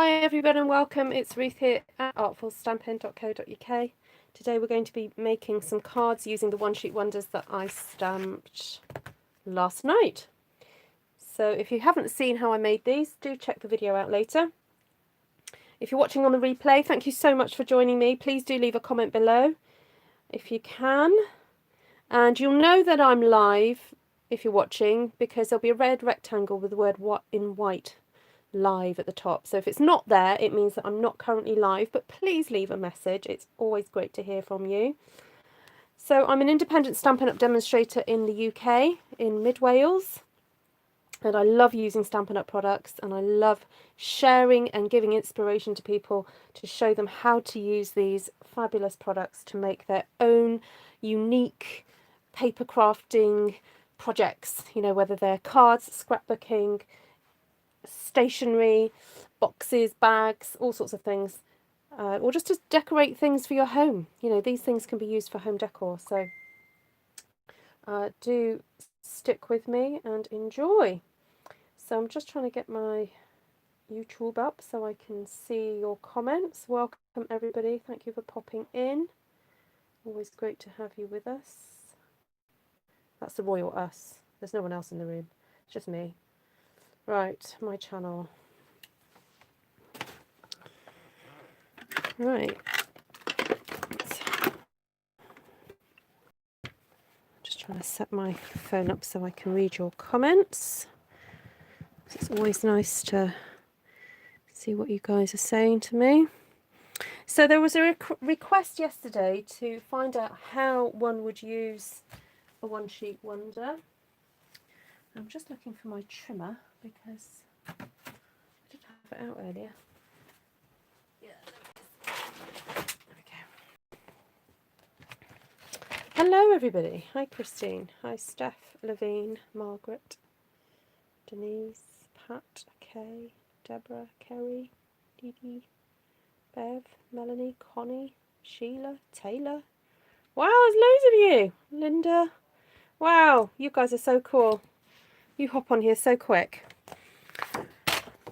Hi everybody and welcome, it's Ruth here at artfulstampin.co.uk. Today we're going to be making some cards using the one sheet wonders that I stamped last night. So if you haven't seen how I made these, do check the video out later. If you're watching on the replay, thank you so much for joining me. Please do leave a comment below if you can. And you'll know that I'm live if you're watching because there'll be a red rectangle with the word "what" in white live at the top. So if it's not there, it means that I'm not currently live, but please leave a message. It's always great to hear from you. So I'm an independent Stampin' Up! Demonstrator in the UK, in Mid Wales, and I love using Stampin' Up! Products, and I love sharing and giving inspiration to people to show them how to use these fabulous products to make their own unique paper crafting projects, you know, whether they're cards, scrapbooking, stationery, boxes, bags, all sorts of things, or just to decorate things for your home. You know, these things can be used for home decor, so do stick with me and enjoy. So I'm just trying to get my YouTube up so I can see your comments. Welcome everybody, thank you for popping in. Always great to have you with us. That's the royal us. There's no one else in the room, it's just me. Right, my channel. Right. Just trying to set my phone up so I can read your comments. It's always nice to see what you guys are saying to me. So there was a request yesterday to find out how one would use a one sheet wonder. I'm just looking for my trimmer because I did have it out earlier. Yeah, there we go. Hello everybody. Hi Christine. Hi Steph, Levine, Margaret, Denise, Pat, Kay, Deborah, Kerry, Dee Dee, Bev, Melanie, Connie, Sheila, Taylor. Wow, there's loads of you. Linda. Wow, you guys are so cool. You hop on here so quick.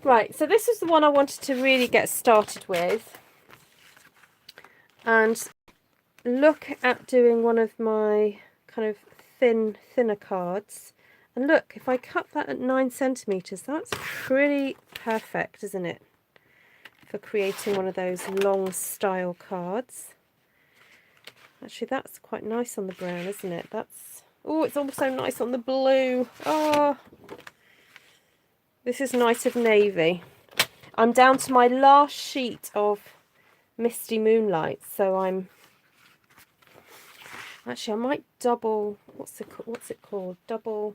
Right, so this is the one I wanted to really get started with. And look at doing one of my kind of thinner cards. And look, if I cut that at 9 centimeters, that's pretty perfect, isn't it? For creating one of those long style cards. Actually, that's quite nice on the brown, isn't it? That's, oh, it's also nice on the blue. Oh, this is nice of navy. I'm down to my last sheet of Misty Moonlight, so I'm actually, I might double, what's it called? Double,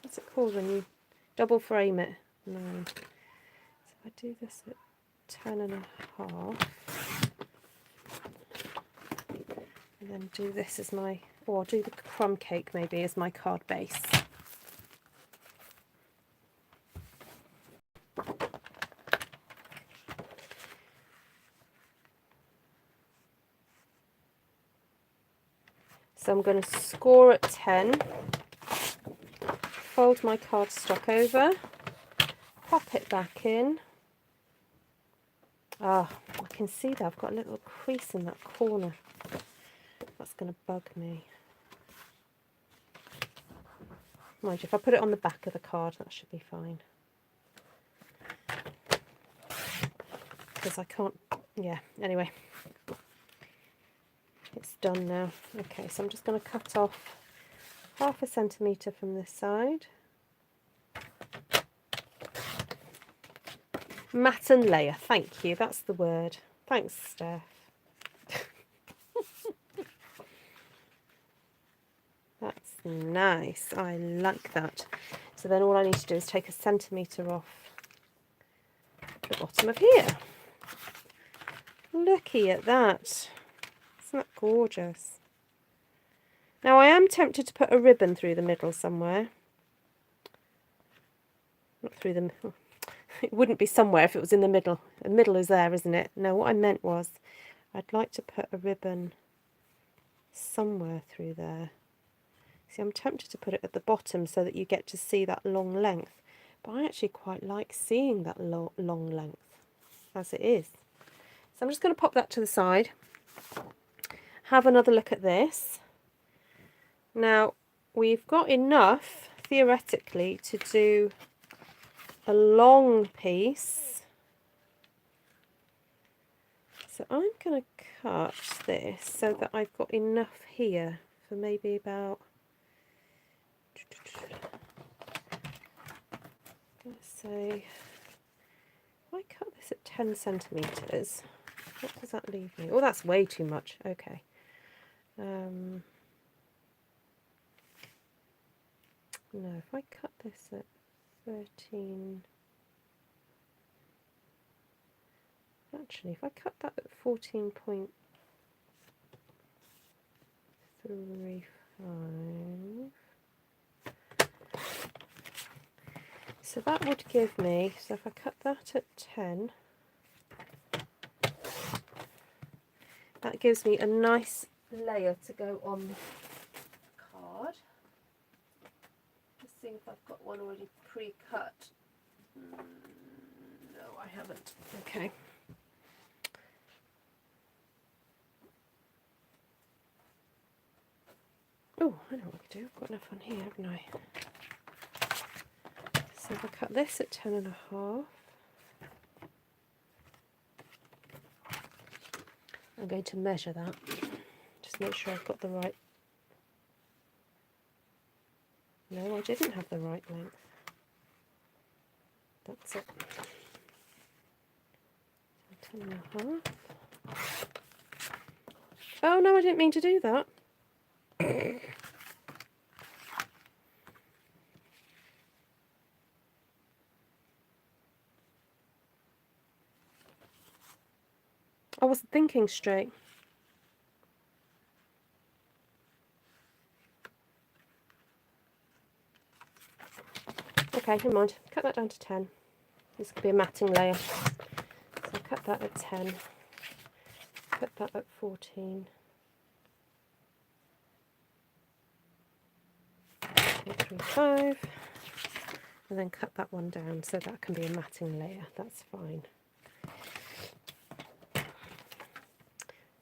what's it called when you double frame it? No. So I do this at 10.5. And then do this as my, or I'll do the crumb cake maybe as my card base. So I'm going to score at 10, fold my cardstock over, pop it back in. Ah, I can see that I've got a little crease in that corner. That's going to bug me. Mind you, if I put it on the back of the card, that should be fine. Because I can't, yeah, anyway. It's done now. Okay, so I'm just going to cut off 0.5 centimetre from this side. Mat and layer, thank you, that's the word. Thanks, Steph. That's nice, I like that. So then all I need to do is take 1 centimetre off the bottom of here. Looky at that. Isn't that gorgeous? Now I am tempted to put a ribbon through the middle somewhere. Not through the middle. It wouldn't be somewhere if it was in the middle. The middle is there, isn't it? No, what I meant was I'd like to put a ribbon somewhere through there. See, I'm tempted to put it at the bottom so that you get to see that long length. but I actually quite like seeing that long length as it is. So I'm just going to pop that to the side, have another look at this. Now we've got enough theoretically to do a long piece, so I'm going to cut this so that I've got enough here for maybe about, let's say, if I cut this at 10 centimetres, what does that leave me? Oh, that's way too much. Okay. No, if I cut this at 13, actually, if I cut that at 14.35, so that would give me, so if I cut that at 10, that gives me a nice layer to go on the card. Let's see if I've got one already pre-cut. No, I haven't. Okay. Oh, I know what I can do. I've got enough on here, haven't I? So if I cut this at 10.5, I'm going to measure that. Just make sure I've got the right. No, I didn't have the right length. That's it. 10.5. Oh no, I didn't mean to do that. I wasn't thinking straight. Okay, never mind. Cut that down to 10. This could be a matting layer. So cut that at 10. Cut that at 14. 3.5. And then cut that one down so that can be a matting layer. That's fine. So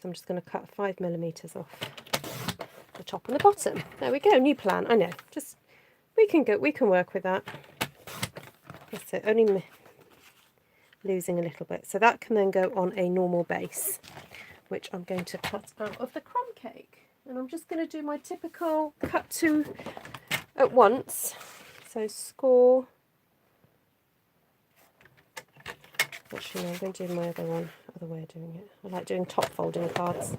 I'm just going to cut 5mm off the top and the bottom. There we go. New plan. I know. Just we can work with that. That's it. Only losing a little bit. So that can then go on a normal base, which I'm going to cut out of the crumb cake. And I'm just going to do my typical cut two at once. So score. Actually, no, I'm going to do my other way of doing it. I like doing top folding cards.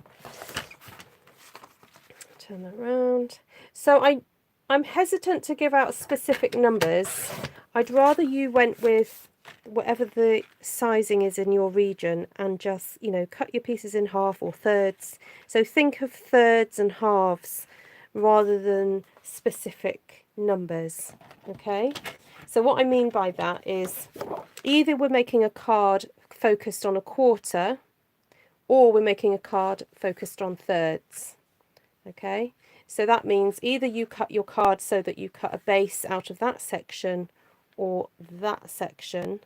Turn that round. So I'm hesitant to give out specific numbers. I'd rather you went with whatever the sizing is in your region and just, you know, cut your pieces in half or thirds. So think of thirds and halves rather than specific numbers. Okay? So what I mean by that is either we're making a card focused on a quarter or we're making a card focused on thirds. Okay, so that means either you cut your card so that you cut a base out of that section or that section,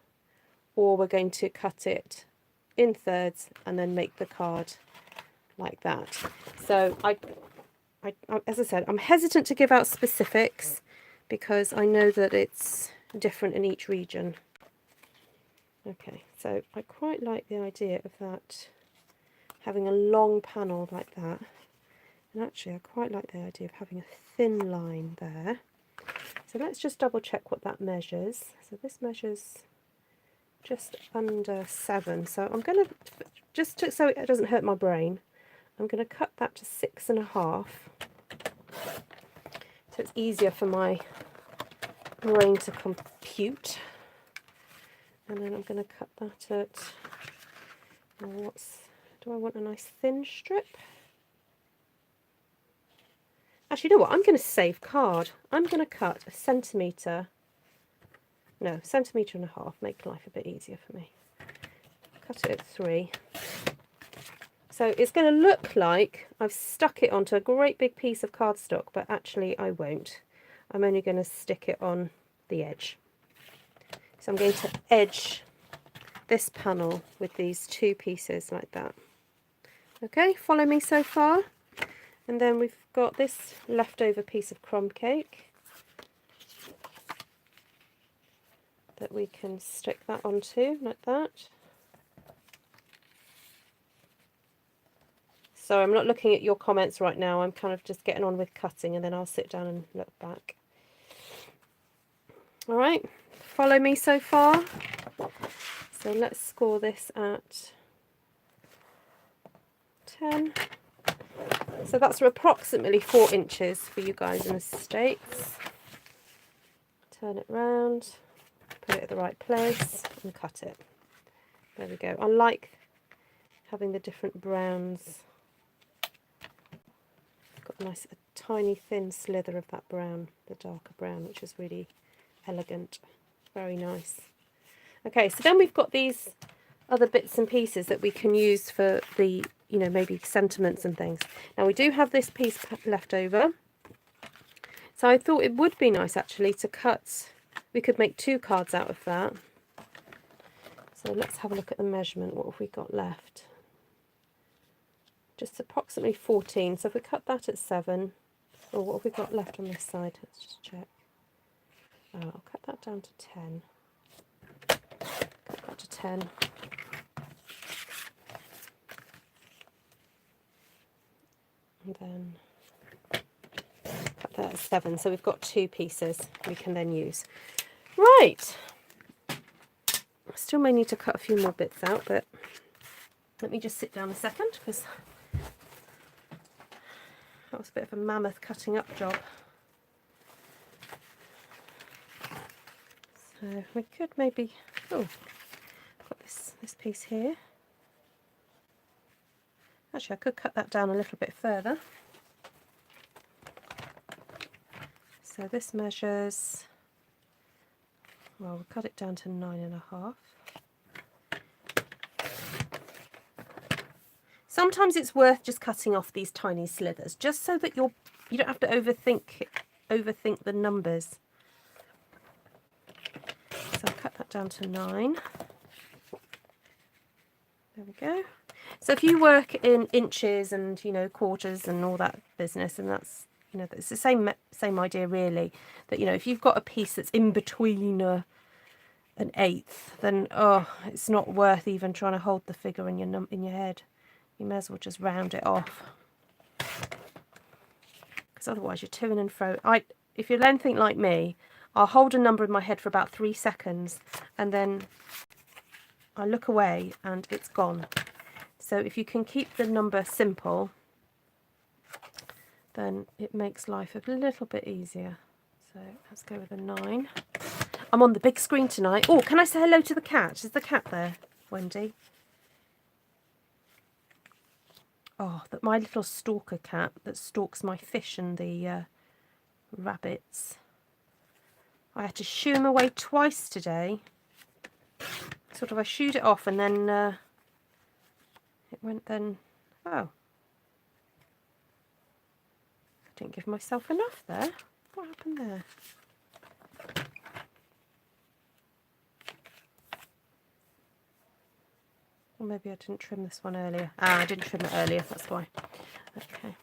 or we're going to cut it in thirds and then make the card like that. So I as I said, I'm hesitant to give out specifics because I know that it's different in each region. Okay, so I quite like the idea of that, having a long panel like that. And actually I quite like the idea of having a thin line there. So let's just double check what that measures. So this measures just under 7. So I'm going to, so it doesn't hurt my brain, I'm going to cut that to 6.5. So it's easier for my brain to compute. And then I'm going to cut that at, do I want a nice thin strip? Actually, you know what? I'm going to save card. I'm going to cut a centimetre, no, 1.5 centimetres, make life a bit easier for me. Cut it at 3. So it's going to look like I've stuck it onto a great big piece of cardstock, but actually I won't. I'm only going to stick it on the edge. So I'm going to edge this panel with these 2 pieces like that. Okay, follow me so far. And then we've got this leftover piece of crumb cake that we can stick that onto like that. So I'm not looking at your comments right now, I'm kind of just getting on with cutting, and then I'll sit down and look back. All right, follow me so far. So let's score this at 10. So that's approximately 4 inches for you guys in the States. Turn it round, put it at the right place and cut it. There we go. I like having the different browns. Got a tiny thin slither of that brown, the darker brown, which is really elegant. Very nice. Okay, so then we've got these other bits and pieces that we can use for the, you know, maybe sentiments and things. Now we do have this piece left over. So I thought it would be nice actually to cut, we could make 2 cards out of that. So let's have a look at the measurement. What have we got left? Just approximately 14. So if we cut that at 7, or what have we got left on this side? Let's just check. Oh, I'll cut that down to 10. Cut that to 10. And then cut that at 7. So we've got 2 pieces we can then use. Right. I still may need to cut a few more bits out, but let me just sit down a second because that was a bit of a mammoth cutting up job. So we could maybe, oh, got this piece here. Actually, I could cut that down a little bit further. So this measures, well, we'll cut it down to 9.5. Sometimes it's worth just cutting off these tiny slithers, just so that you don't have to overthink the numbers. So I'll cut that down to 9. There we go. So if you work in inches and, you know, quarters and all that business, and that's, you know, it's the same idea really, that, you know, if you've got a piece that's in between an 1/8, then it's not worth even trying to hold the figure in your head. You may as well just round it off, because otherwise you're to and fro. If you're anything like me, I'll hold a number in my head for about 3 seconds and then I look away and it's gone. So if you can keep the number simple, then it makes life a little bit easier. So let's go with a 9. I'm on the big screen tonight. Oh, can I say hello to the cat? Is the cat there, Wendy? Oh, that my little stalker cat that stalks my fish and the rabbits. I had to shoo him away twice today. Sort of, I shooed it off and then it went then, oh. I didn't give myself enough there. What happened there? Or maybe I didn't trim this one earlier. Ah, I didn't trim it earlier, that's why. Okay.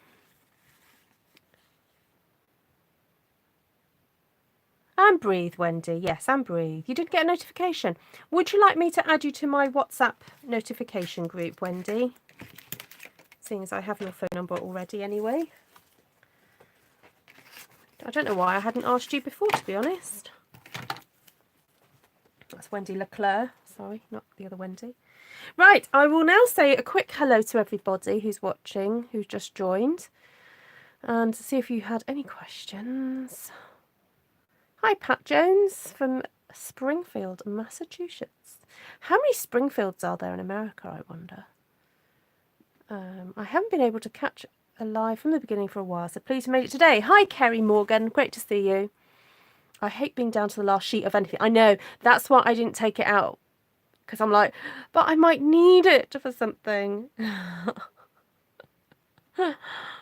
And breathe, Wendy. Yes, and breathe. You did get a notification. Would you like me to add you to my WhatsApp notification group, Wendy? Seeing as I have your phone number already anyway. I don't know why I hadn't asked you before, to be honest. That's Wendy Leclerc. Sorry, not the other Wendy. Right, I will now say a quick hello to everybody who's watching, who's just joined, and see if you had any questions. Hi, Pat Jones from Springfield, Massachusetts. How many Springfields are there in America, I wonder? I haven't been able to catch a live from the beginning for a while, so please made it today. Hi, Kerry Morgan. Great to see you. I hate being down to the last sheet of anything. I know. That's why I didn't take it out, because I'm like, but I might need it for something.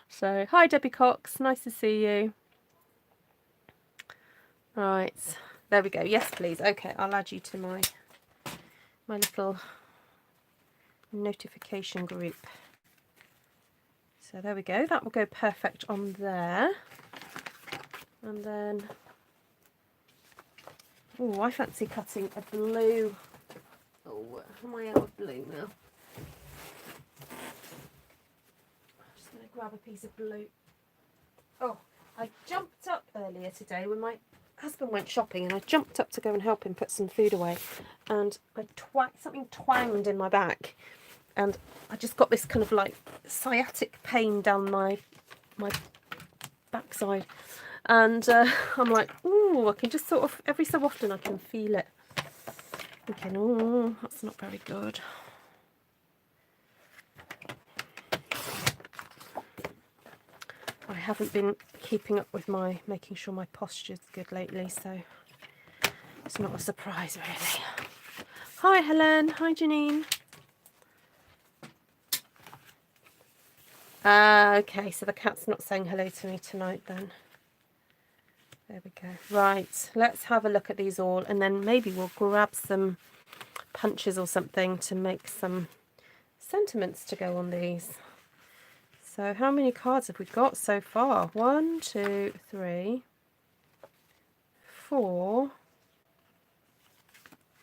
So, hi, Debbie Cox. Nice to see you. Right. There we go. Yes, please. Okay, I'll add you to my little notification group. So there we go. That will go perfect on there. And then, oh, I fancy cutting a blue. Oh, am I out of blue now? I'm just going to grab a piece of blue. Oh, I jumped up earlier today when my husband went shopping, and I jumped up to go and help him put some food away, and something twanged in my back, and I just got this kind of like sciatic pain down my backside, and I'm like, ooh, I can just sort of every so often I can feel it. Thinking, oh, that's not very good. I haven't been keeping up with making sure my posture's good lately, so it's not a surprise really. Hi Helen, hi Janine. Okay, so the cat's not saying hello to me tonight then. There we go. Right, let's have a look at these all, and then maybe we'll grab some punches or something to make some sentiments to go on these. So how many cards have we got so far? 1, 2, 3, 4,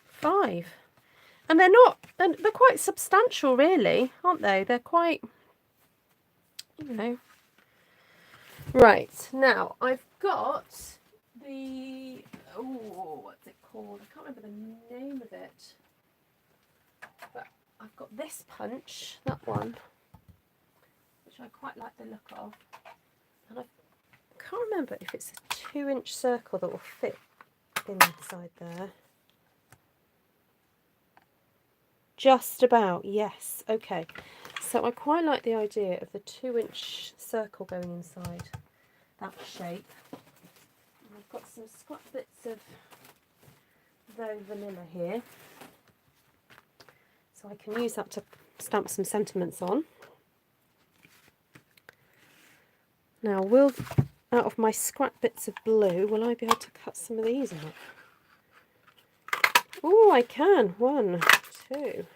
5. And they're quite substantial really, aren't they? They're quite, you know. Right, now I've got the, oh, what's it called? I can't remember the name of it. But I've got this punch, that one, which I quite like the look of. And I can't remember if it's a 2-inch circle that will fit inside there. Just about, yes. Okay, so I quite like the idea of the 2-inch circle going inside that shape. And I've got some scrap bits of very vanilla here, so I can use that to stamp some sentiments on. Now, out of my scrap bits of blue, will I be able to cut some of these out? Oh, I can. 1, 2,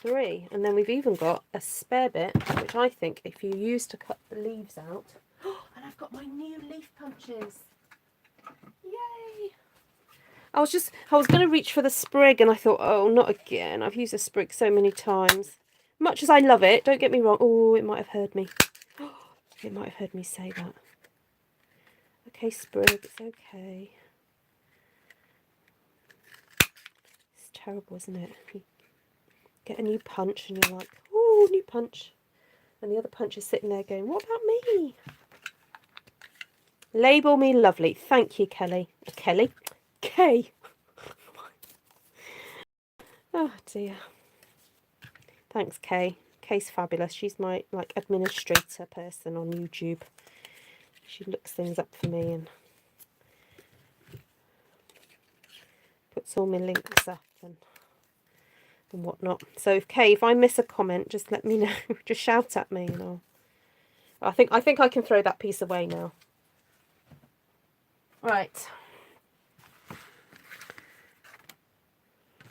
3, and then we've even got a spare bit, which I think if you use to cut the leaves out. Oh, and I've got my new leaf punches. Yay! I was going to reach for the sprig, and I thought, oh, not again. I've used a sprig so many times. Much as I love it, don't get me wrong. Oh, it might have heard me. It might have heard me say that. Okay, sprig, it's okay. It's terrible, isn't it? You get a new punch and you're like, oh, new punch. And the other punch is sitting there going, what about me? Label me lovely. Thank you, Kelly. Kelly? Kay. Oh, dear. Thanks, Kay. Kay's fabulous. She's my, like, administrator person on YouTube. She looks things up for me and puts all my links up and whatnot. So, Kay, if I miss a comment, just let me know. Just shout at me, and I think I can throw that piece away now. Right.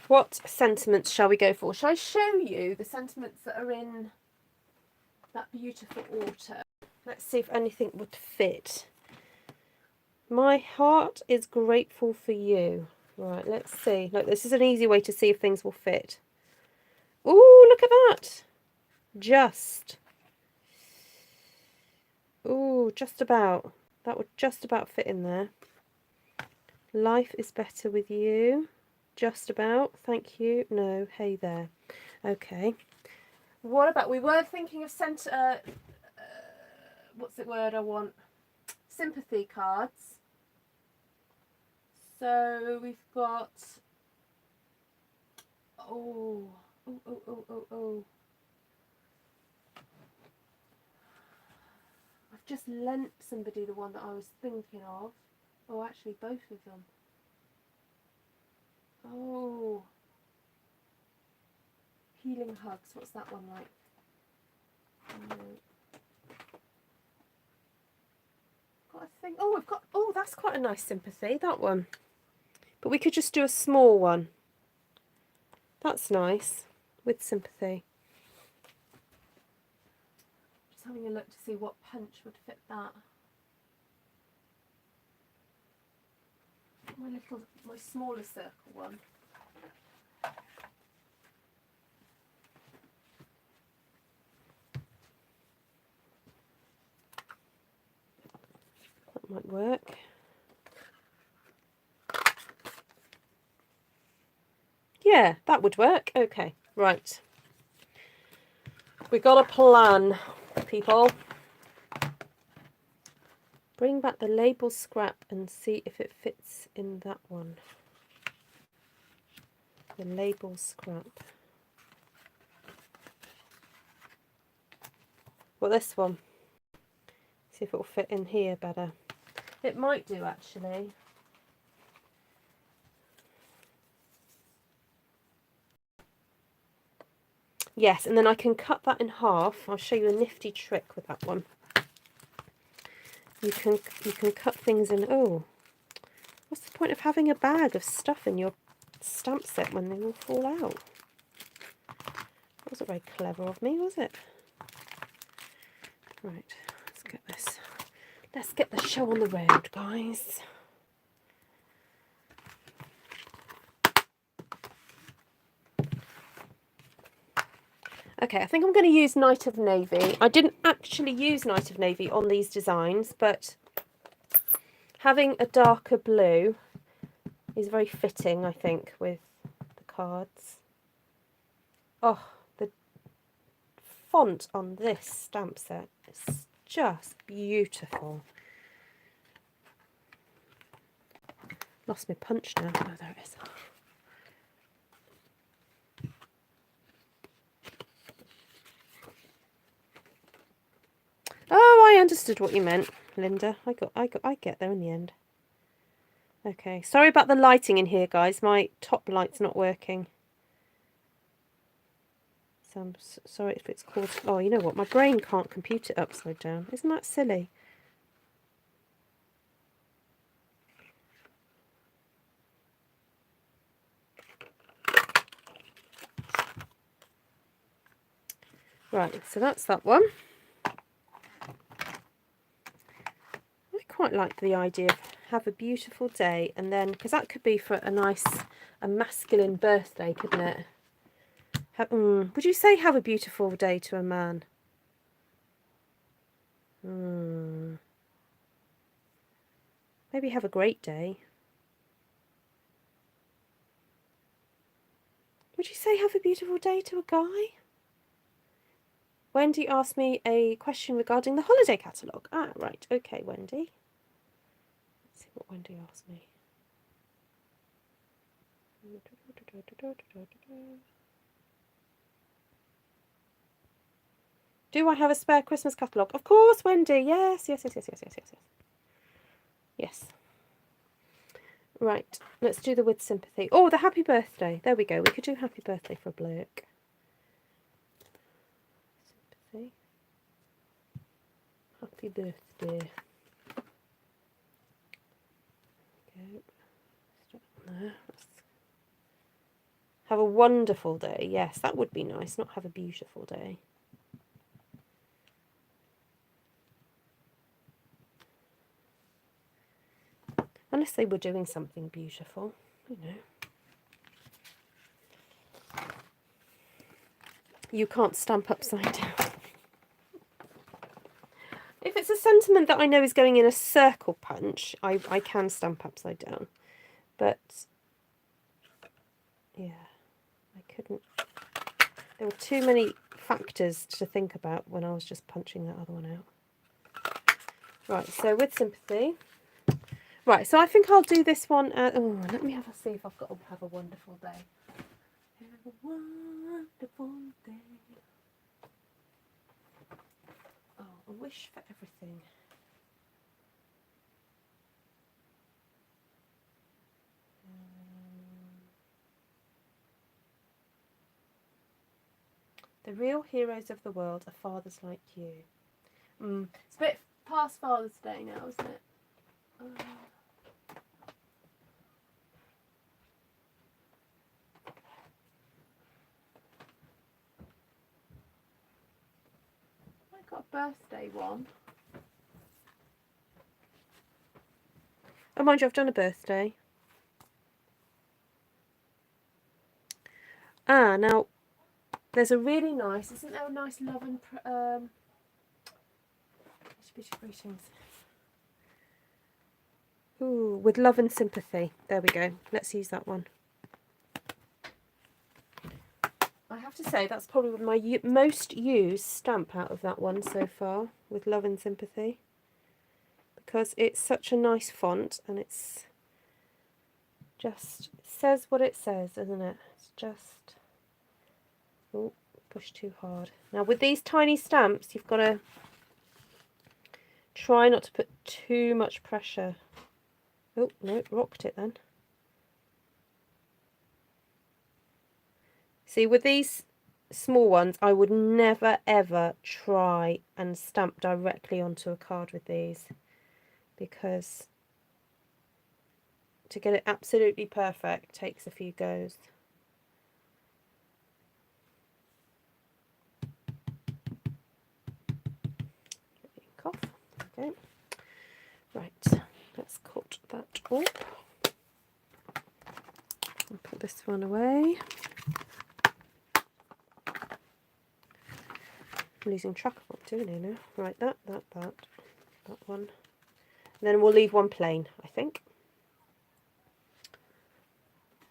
What sentiments shall we go for? Shall I show you the sentiments that are in that beautiful autumn? Let's see if anything would fit. My heart is grateful for you. Right, let's see. Look, this is an easy way to see if things will fit. Ooh, look at that. Just. Ooh, just about. That would just about fit in there. Life is better with you. Just about. Thank you. No, hey there. Okay. What about, we were thinking of what's the word I want? Sympathy cards. So we've got, oh. I've just lent somebody the one that I was thinking of. Oh, actually both of them. Oh. Healing hugs. What's that one like? Got a thing. Oh, we've got. Oh, that's quite a nice sympathy. That one. But we could just do a small one. That's nice, with sympathy. Just having a look to see what punch would fit that. My smaller circle one. That might work. Yeah, that would work. Okay, right. We got a plan, people. Bring back the label scrap and see if it fits in that one. The label scrap. Well, this one. See if it will fit in here better. It might do, actually. Yes, and then I can cut that in half. I'll show you a nifty trick with that one. You can cut things in. Oh, what's the point of having a bag of stuff in your stamp set when they all fall out? That wasn't very clever of me, was it? Right, let's get this. Let's get the show on the road, guys. Okay, I think I'm going to use Night of Navy. I didn't actually use Night of Navy on these designs, but having a darker blue is very fitting, I think, with the cards. Oh, the font on this stamp set is just beautiful. Lost my punch now. Oh, there it is. Oh, I understood what you meant, Linda. I get there in the end. Okay, sorry about the lighting in here, guys. My top light's not working. So I'm sorry if it's caused... Oh, you know what? My brain can't compute it upside down. Isn't that silly? Right, so that's that one. I quite like the idea of have a beautiful day, and then, because that could be for a masculine birthday, couldn't it? Would you say have a beautiful day to a man? Maybe have a great day. Would you say have a beautiful day to a guy? Wendy asked me a question regarding the holiday catalogue. Ah, right. Okay, Wendy. Let's see what Wendy asked me. Do I have a spare Christmas catalogue? Of course, Wendy. Yes. Yes. Right. Let's do the with sympathy. Oh, the happy birthday. There we go. We could do happy birthday for a bloke. Sympathy. Happy birthday. Go. Start on there. Have a wonderful day. Yes, that would be nice. Not have a beautiful day. Unless they were doing something beautiful, you know. You can't stamp upside down. If it's a sentiment that I know is going in a circle punch, I can stamp upside down. But, yeah, I couldn't. There were too many factors to think about when I was just punching that other one out. Right, so with sympathy. Right, so I think I'll do this one. Oh, let me see if I've got to have a wonderful day. Have a wonderful day. Oh, a wish for everything. The real heroes of the world are fathers like you. It's a bit past Father's Day now, isn't it? got a birthday one. Oh, mind you, I've done a birthday. Ah, now, there's a really nice, isn't there a nice love and, greetings. Ooh, with love and sympathy. There we go. Let's use that one. I have to say, that's probably my most used stamp out of that one so far, with love and sympathy. Because it's such a nice font, and it's just, it says what it says, isn't it? It's just, oh, push too hard. Now with these tiny stamps, you've got to try not to put too much pressure. Oh, no, it rocked it then. See, with these small ones, I would never ever try and stamp directly onto a card with these, because to get it absolutely perfect takes a few goes. Ink off. Okay. Right, let's cut that up and put this one away. I'm losing track of what I'm doing here now. Right, that one. And then we'll leave one plain, I think.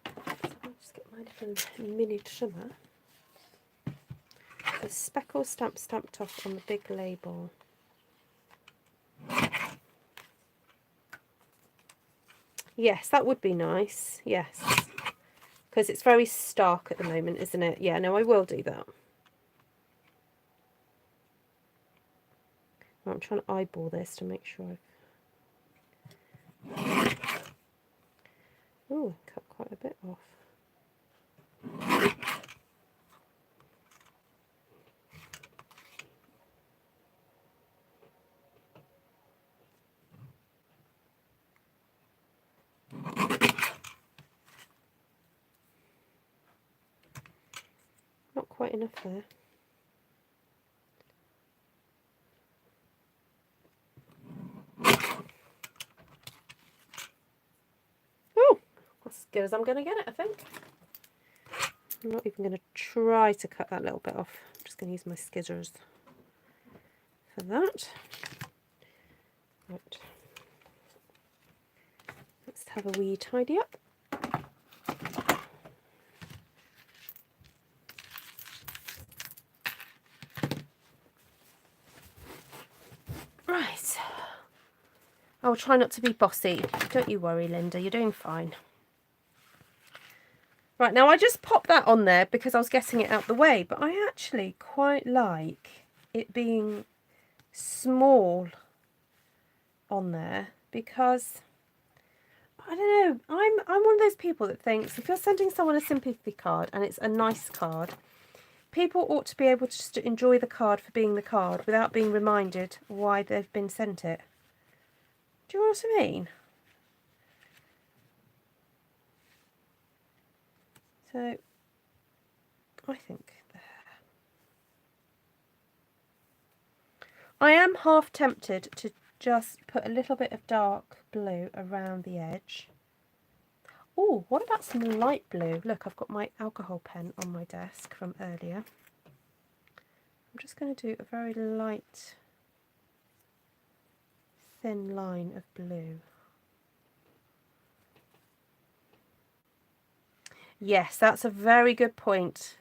So I'll just get my little mini trimmer. The speckle stamp stamped off on the big label. Yes, that would be nice. Yes. Because it's very stark at the moment, isn't it? Yeah, no, I will do that. Well, I'm trying to eyeball this to make sure I've... Oh, cut quite a bit off. Not quite enough there. Oh, that's as good as I'm going to get it, I think. I'm not even going to try to cut that little bit off. I'm just going to use my scissors for that. Right. Let's have a wee tidy up. Right. I'll try not to be bossy. Don't you worry, Linda. You're doing fine. Right, now I just popped that on there because I was getting it out the way, but I actually quite like it being small on there because, I don't know, I'm one of those people that thinks if you're sending someone a sympathy card and it's a nice card, people ought to be able to just enjoy the card for being the card without being reminded why they've been sent it. Do you know what I mean? So, I think there. I am half tempted to just put a little bit of dark blue around the edge. Oh, what about some light blue? Look, I've got my alcohol pen on my desk from earlier. I'm just going to do a very light, thin line of blue. Yes, that's a very good point,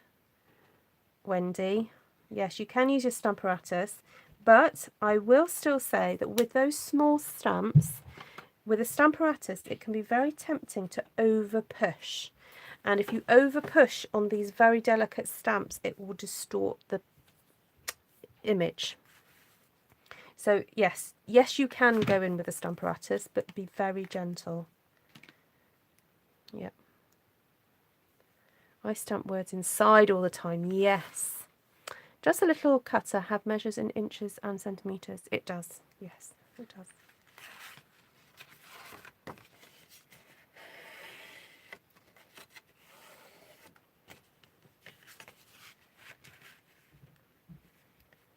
Wendy. Yes, you can use your Stamparatus, but I will still say that with those small stamps, with a Stamparatus, it can be very tempting to over push. And if you over push on these very delicate stamps, it will distort the image. So yes, you can go in with a Stamparatus, but be very gentle. Yep. I stamp words inside all the time, yes. Does a little cutter have measures in inches and centimetres? It does, yes, it does.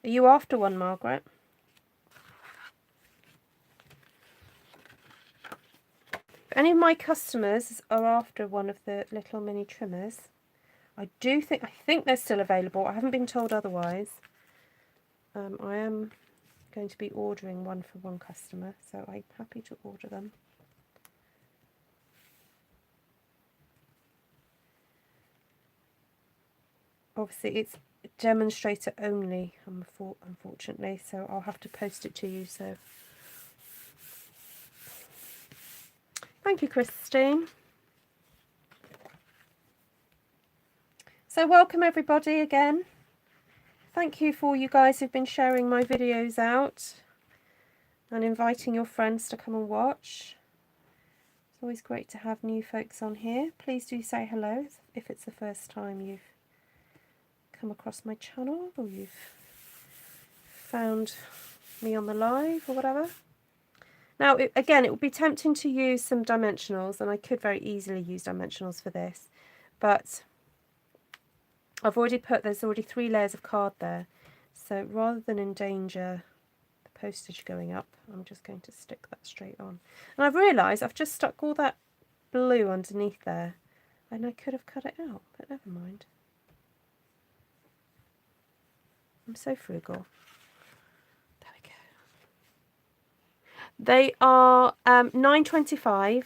Are you after one, Margaret? If any of my customers are after one of the little mini trimmers, I think they're still available. I haven't been told otherwise. I am going to be ordering one for one customer, so I'm happy to order them. Obviously it's demonstrator only, unfortunately, so I'll have to post it to you. So thank you, Christine. So welcome everybody again. Thank you for you guys who've been sharing my videos out and inviting your friends to come and watch. It's always great to have new folks on here. Please do say hello if it's the first time you've come across my channel or you've found me on the live or whatever. Now, again, it would be tempting to use some dimensionals, and I could very easily use dimensionals for this, but there's already 3 layers of card there, so rather than endanger the postage going up, I'm just going to stick that straight on. And I've realised I've just stuck all that blue underneath there, and I could have cut it out, but never mind. I'm so frugal. There we go. They are $9.25,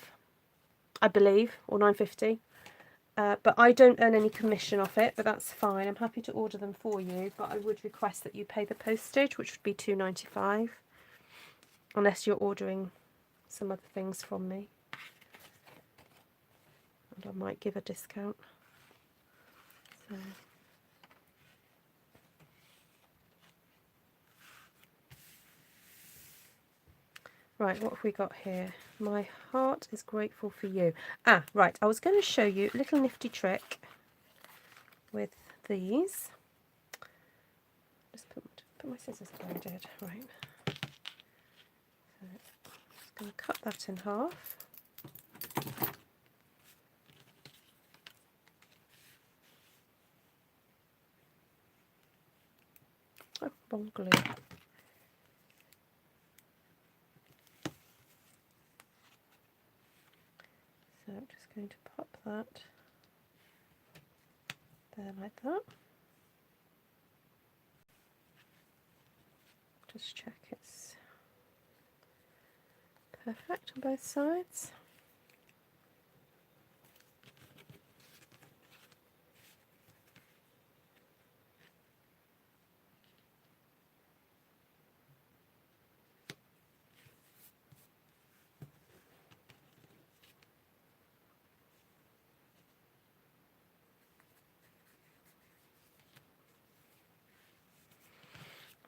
I believe, or $9.50. But I don't earn any commission off it, but that's fine. I'm happy to order them for you, but I would request that you pay the postage, which would be $2.95, unless you're ordering some other things from me. And I might give a discount. So. Right, what have we got here? My heart is grateful for you. Ah, right, I was going to show you a little nifty trick with these. Just put my scissors away, I did. Right. So I'm just going to cut that in half. Oh, wrong glue. So I'm just going to pop that there like that. Just check it's perfect on both sides.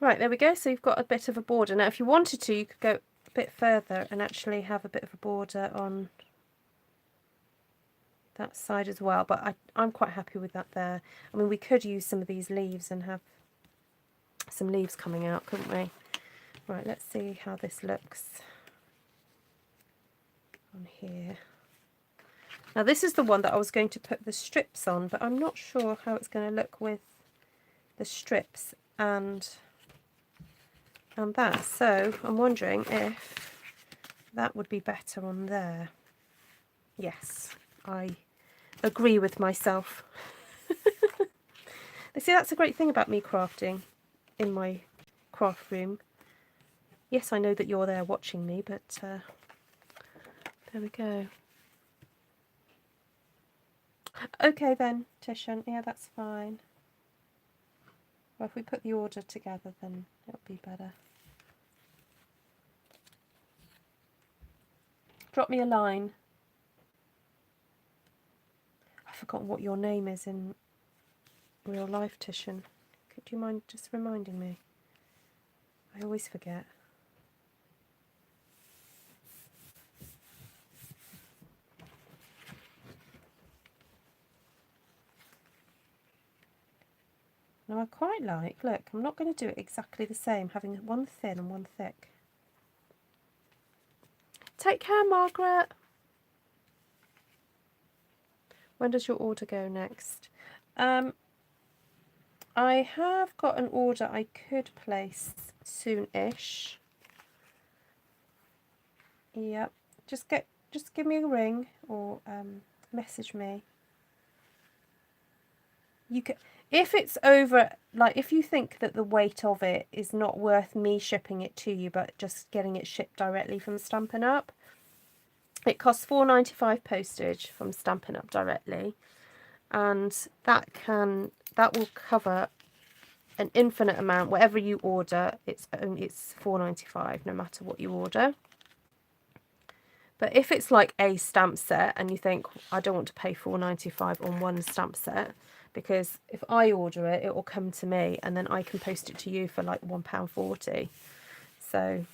Right, there we go. So you've got a bit of a border. Now, if you wanted to, you could go a bit further and actually have a bit of a border on that side as well. But I'm quite happy with that there. I mean, we could use some of these leaves and have some leaves coming out, couldn't we? Right, let's see how this looks on here. Now, this is the one that I was going to put the strips on, but I'm not sure how it's going to look with the strips and that. So I'm wondering if that would be better on there. Yes, I agree with myself. You see, that's a great thing about me crafting in my craft room. Yes, I know that you're there watching me, but there we go. Okay then, Tishan, yeah, that's fine. Well, if we put the order together, then it'll be better. Drop me a line. I've forgotten what your name is in real life, Tishan. Could you mind just reminding me? I always forget. Now I quite like, look, I'm not going to do it exactly the same, having one thin and one thick. Take care, Margaret. When does your order go next? I have got an order I could place soon-ish. Yep. Just give me a ring or message me. You can, if it's over, like if you think that the weight of it is not worth me shipping it to you, but just getting it shipped directly from Stampin' Up, it costs £4.95 postage from Stampin' Up directly, and that will cover an infinite amount. Whatever you order, it's £4.95 no matter what you order. But if it's like a stamp set and you think, I don't want to pay £4.95 on one stamp set, because if I order it, it will come to me and then I can post it to you for like £1.40. So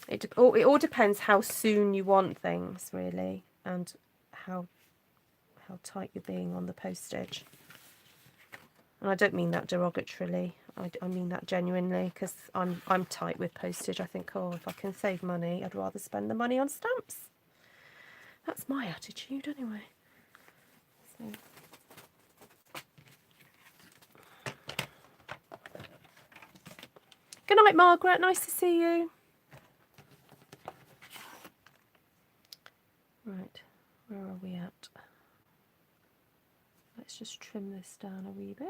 it all depends how soon you want things, really, and how tight you're being on the postage. And I don't mean that derogatorily. I mean that genuinely, because I'm tight with postage. I think, oh, if I can save money, I'd rather spend the money on stamps. That's my attitude anyway. So. Good night, Margaret. Nice to see you. Right, where are we at? Let's just trim this down a wee bit.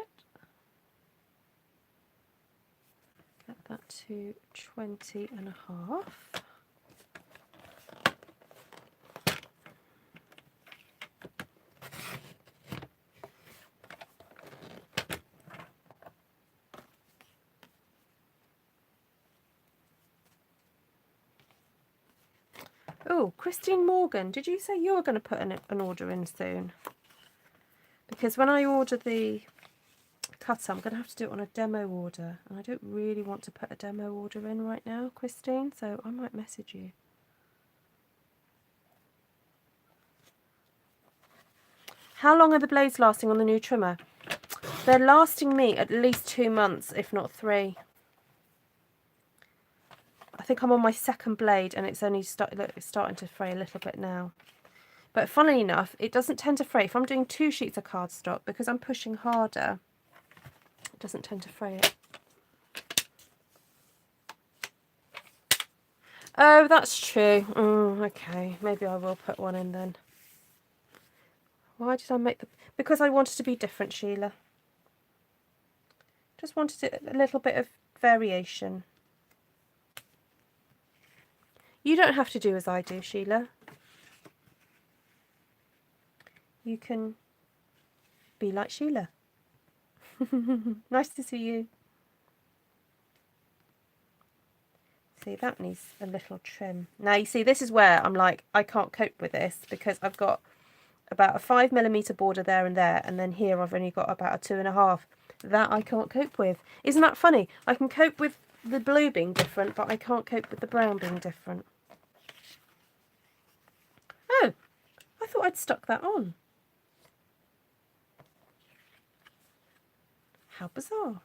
Get that to 20.5. Oh, Christine Morgan, did you say you were going to put an order in soon? Because when I order the cutter, I'm going to have to do it on a demo order, and I don't really want to put a demo order in right now, Christine, so I might message you. How long are the blades lasting on the new trimmer? They're lasting me at least 2 months, if not 3. I think I'm on my second blade and it's only starting to fray a little bit now. But funnily enough, it doesn't tend to fray. If I'm doing 2 sheets of cardstock, because I'm pushing harder, it doesn't tend to fray it. Oh, that's true. Okay, maybe I will put one in then. Why did I make the... Because I wanted to be different, Sheila. Just wanted a little bit of variation. You don't have to do as I do, Sheila. You can be like Sheila. Nice to see you. See, that needs a little trim. Now, you see, this is where I'm like, I can't cope with this, because I've got about a 5mm border there, and then here I've only got about a 2.5. That I can't cope with. Isn't that funny? I can cope with the blue being different, but I can't cope with the brown being different. Oh, I thought I'd stuck that on. How bizarre.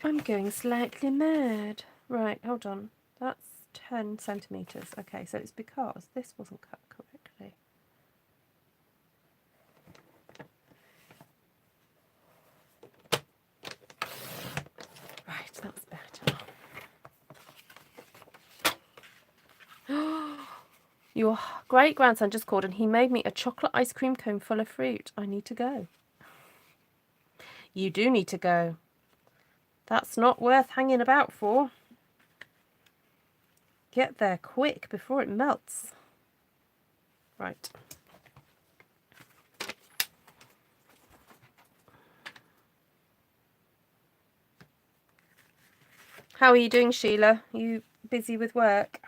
I'm going slightly mad. Right, hold on. That's 10 centimetres. Okay, so it's because this wasn't cut correctly. Right, that's better. Your great-grandson just called and he made me a chocolate ice cream cone full of fruit. I need to go. You do need to go. That's not worth hanging about for. Get there quick before it melts. Right. How are you doing, Sheila? Are you busy with work?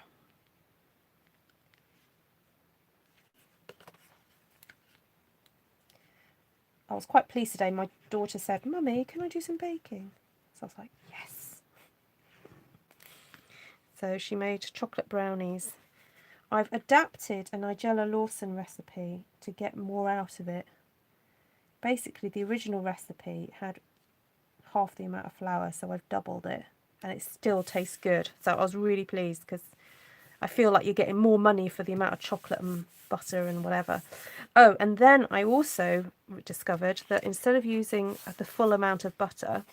I was quite pleased today. My daughter said, "Mummy, can I do some baking?" So I was like, yes. So she made chocolate brownies. I've adapted a Nigella Lawson recipe to get more out of it. Basically, the original recipe had half the amount of flour, so I've doubled it, and it still tastes good. So I was really pleased because I feel like you're getting more money for the amount of chocolate and butter and whatever. Oh, and then I also discovered that instead of using the full amount of butter,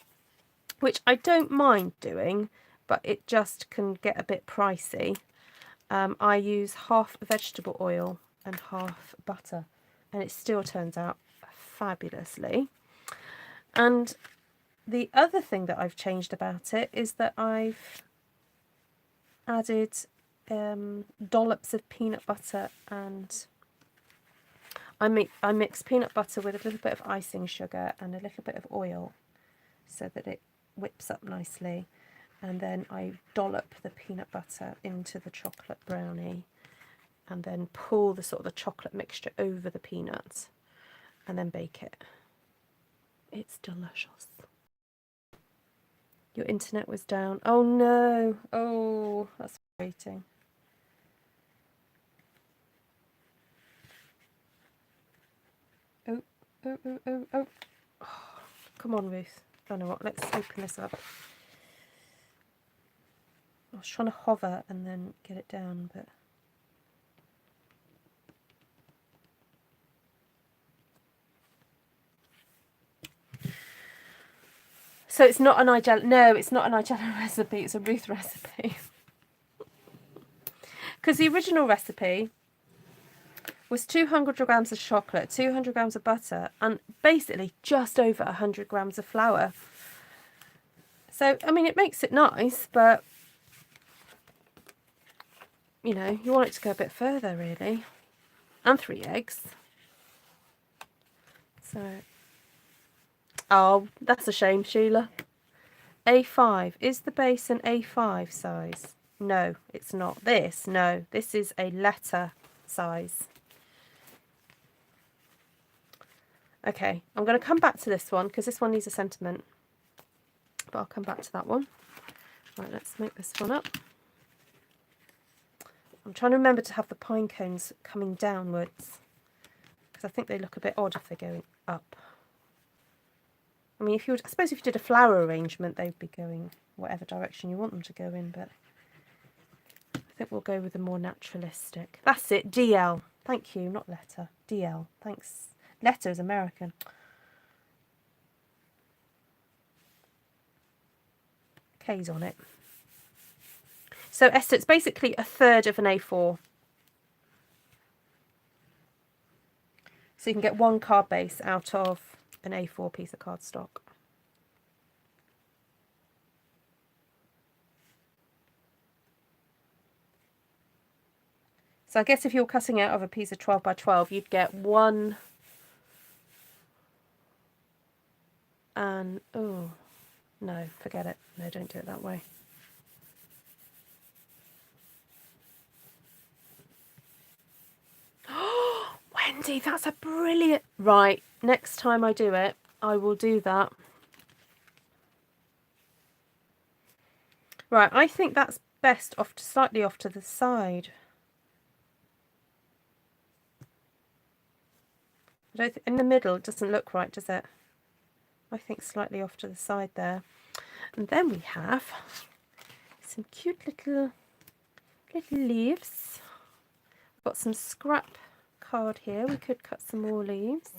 which I don't mind doing, but it just can get a bit pricey, I use half vegetable oil and half butter, and it still turns out fabulously. And the other thing that I've changed about it is that I've added dollops of peanut butter, and I mix peanut butter with a little bit of icing sugar and a little bit of oil so that it whips up nicely, and then I dollop the peanut butter into the chocolate brownie and then pull the sort of the chocolate mixture over the peanuts and then bake it. It's delicious. Your internet was down. Oh no. Oh, that's frustrating. Oh, oh, oh, oh, oh. Oh, come on, Ruth. I don't know what. Let's open this up. I was trying to hover and then get it down, but... So it's not an Nigella. No, it's not a Nigella recipe. It's a Ruth recipe. Because the original recipe was 200 grams of chocolate, 200 grams of butter, and basically just over 100 grams of flour. So, I mean, it makes it nice, but, you know, you want it to go a bit further, really. And 3 eggs. So, oh, that's a shame, Sheila. A5. Is the base an A5 size? No, it's not. This, no. This is a letter size. Okay, I'm going to come back to this one because this one needs a sentiment. But I'll come back to that one. Right, let's make this one up. I'm trying to remember to have the pine cones coming downwards, because I think they look a bit odd if they're going up. I mean, I suppose if you did a flower arrangement, they'd be going whatever direction you want them to go in, but I think we'll go with the more naturalistic. That's it, DL. Thank you, not letter. DL, thanks. Letter is American. K's on it. So Esther, it's basically a third of an A4. So you can get 1 card base out of an A4 piece of cardstock. So I guess if you're cutting out of a piece of 12 by 12, you'd get 1 and, oh, no, forget it. No, don't do it that way. Wendy, that's a brilliant... Right, next time I do it, I will do that. Right, I think that's best slightly off to the side. I don't in the middle, it doesn't look right, does it? I think slightly off to the side there. And then we have some cute little leaves. We've got some scrap card here. We could cut some more leaves.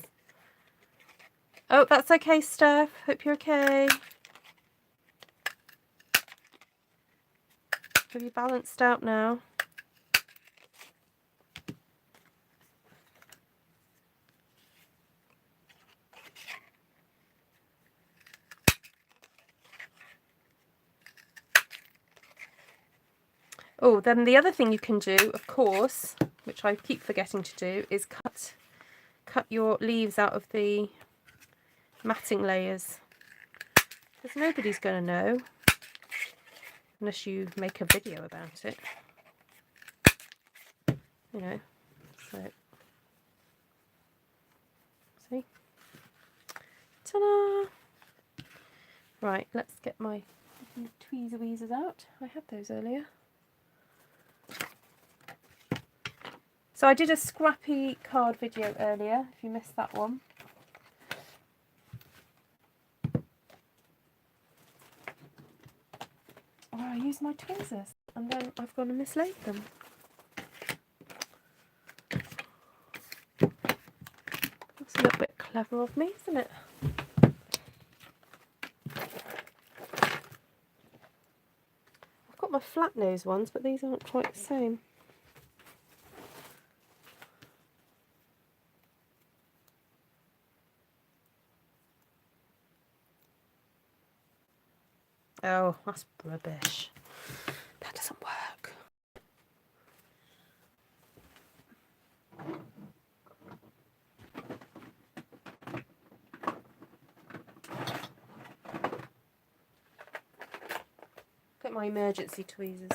Oh, that's okay, Steph. Hope you're okay. Have you balanced out now? Oh, then the other thing you can do, of course, which I keep forgetting to do, is cut your leaves out of the matting layers. Because nobody's going to know unless you make a video about it. You know, so see? Ta-da! Right, let's get my tweezer-weezers out. I had those earlier. So I did a scrappy card video earlier, if you missed that one. or I use my tweezers and then I've gone and mislaid them. That's a little bit clever of me, isn't it? I've got my flat nose ones, but these aren't quite the same. Oh, that's rubbish. That doesn't work. Get my emergency tweezers.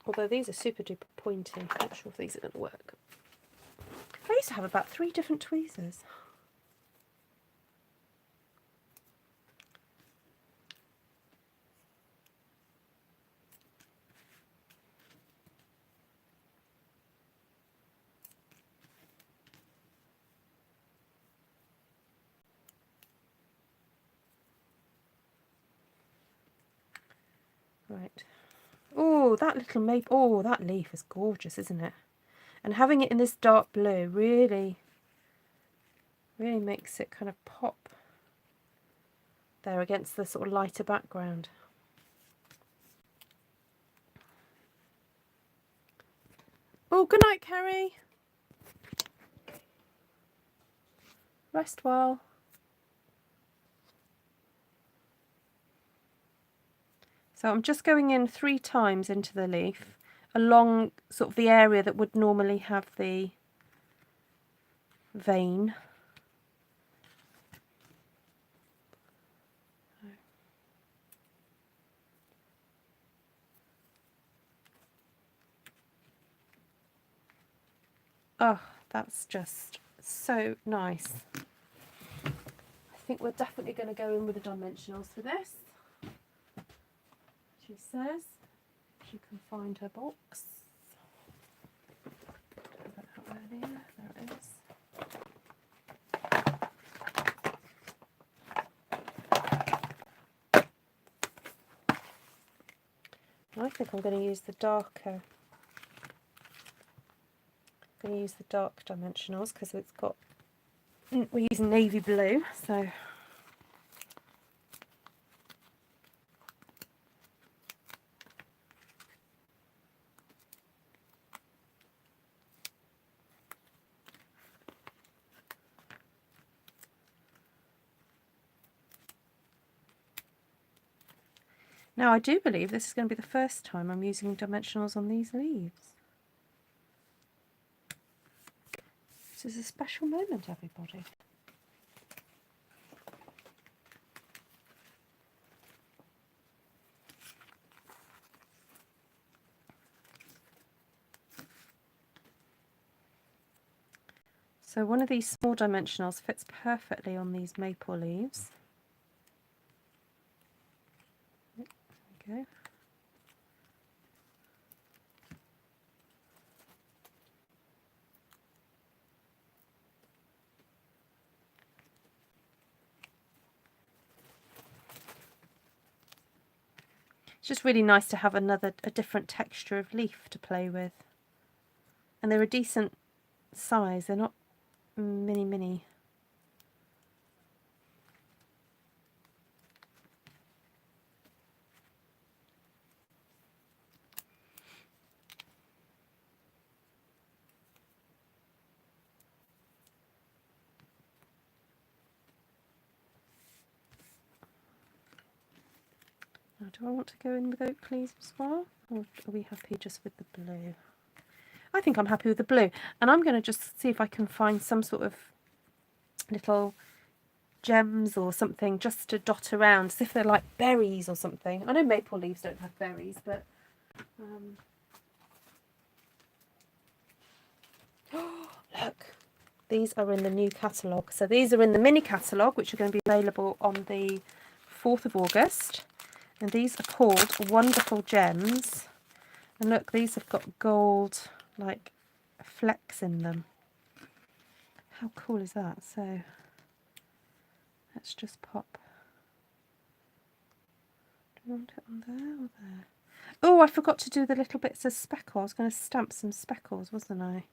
Although these are super duper pointy. I'm not sure if these are going to work. I used to have about 3 different tweezers. Right. Oh, that little maple. Oh, that leaf is gorgeous, isn't it? And having it in this dark blue really makes it kind of pop there against the sort of lighter background. Oh, good night, Carrie. Rest well. So I'm just going in 3 times into the leaf along sort of the area that would normally have the vein. Oh, that's just so nice. I think we're definitely going to go in with the dimensionals for this. She says she can find her box. There it is. I think I'm going to use the darker. I'm going to use the dark dimensionals because it's got. We're using navy blue, so. Now I do believe this is going to be the first time I'm using dimensionals on these leaves. This is a special moment, everybody. So one of these small dimensionals fits perfectly on these maple leaves. There we go. It's just really nice to have a different texture of leaf to play with. And they're a decent size, they're not mini. Now, do I want to go in with oak leaves as well? Or are we happy just with the blue? I think I'm happy with the blue. And I'm going to just see if I can find some sort of little gems or something just to dot around, as if they're like berries or something. I know maple leaves don't have berries, but look, these are in the new catalogue. So these are in the mini catalogue, which are going to be available on the 4th of August. And these are called Wonderful Gems. And look, these have got gold, like, flecks in them. How cool is that? So Let's just pop. Do you want it on there or there? Oh, I forgot to do the little bits of speckle. I was going to stamp some speckles, wasn't I?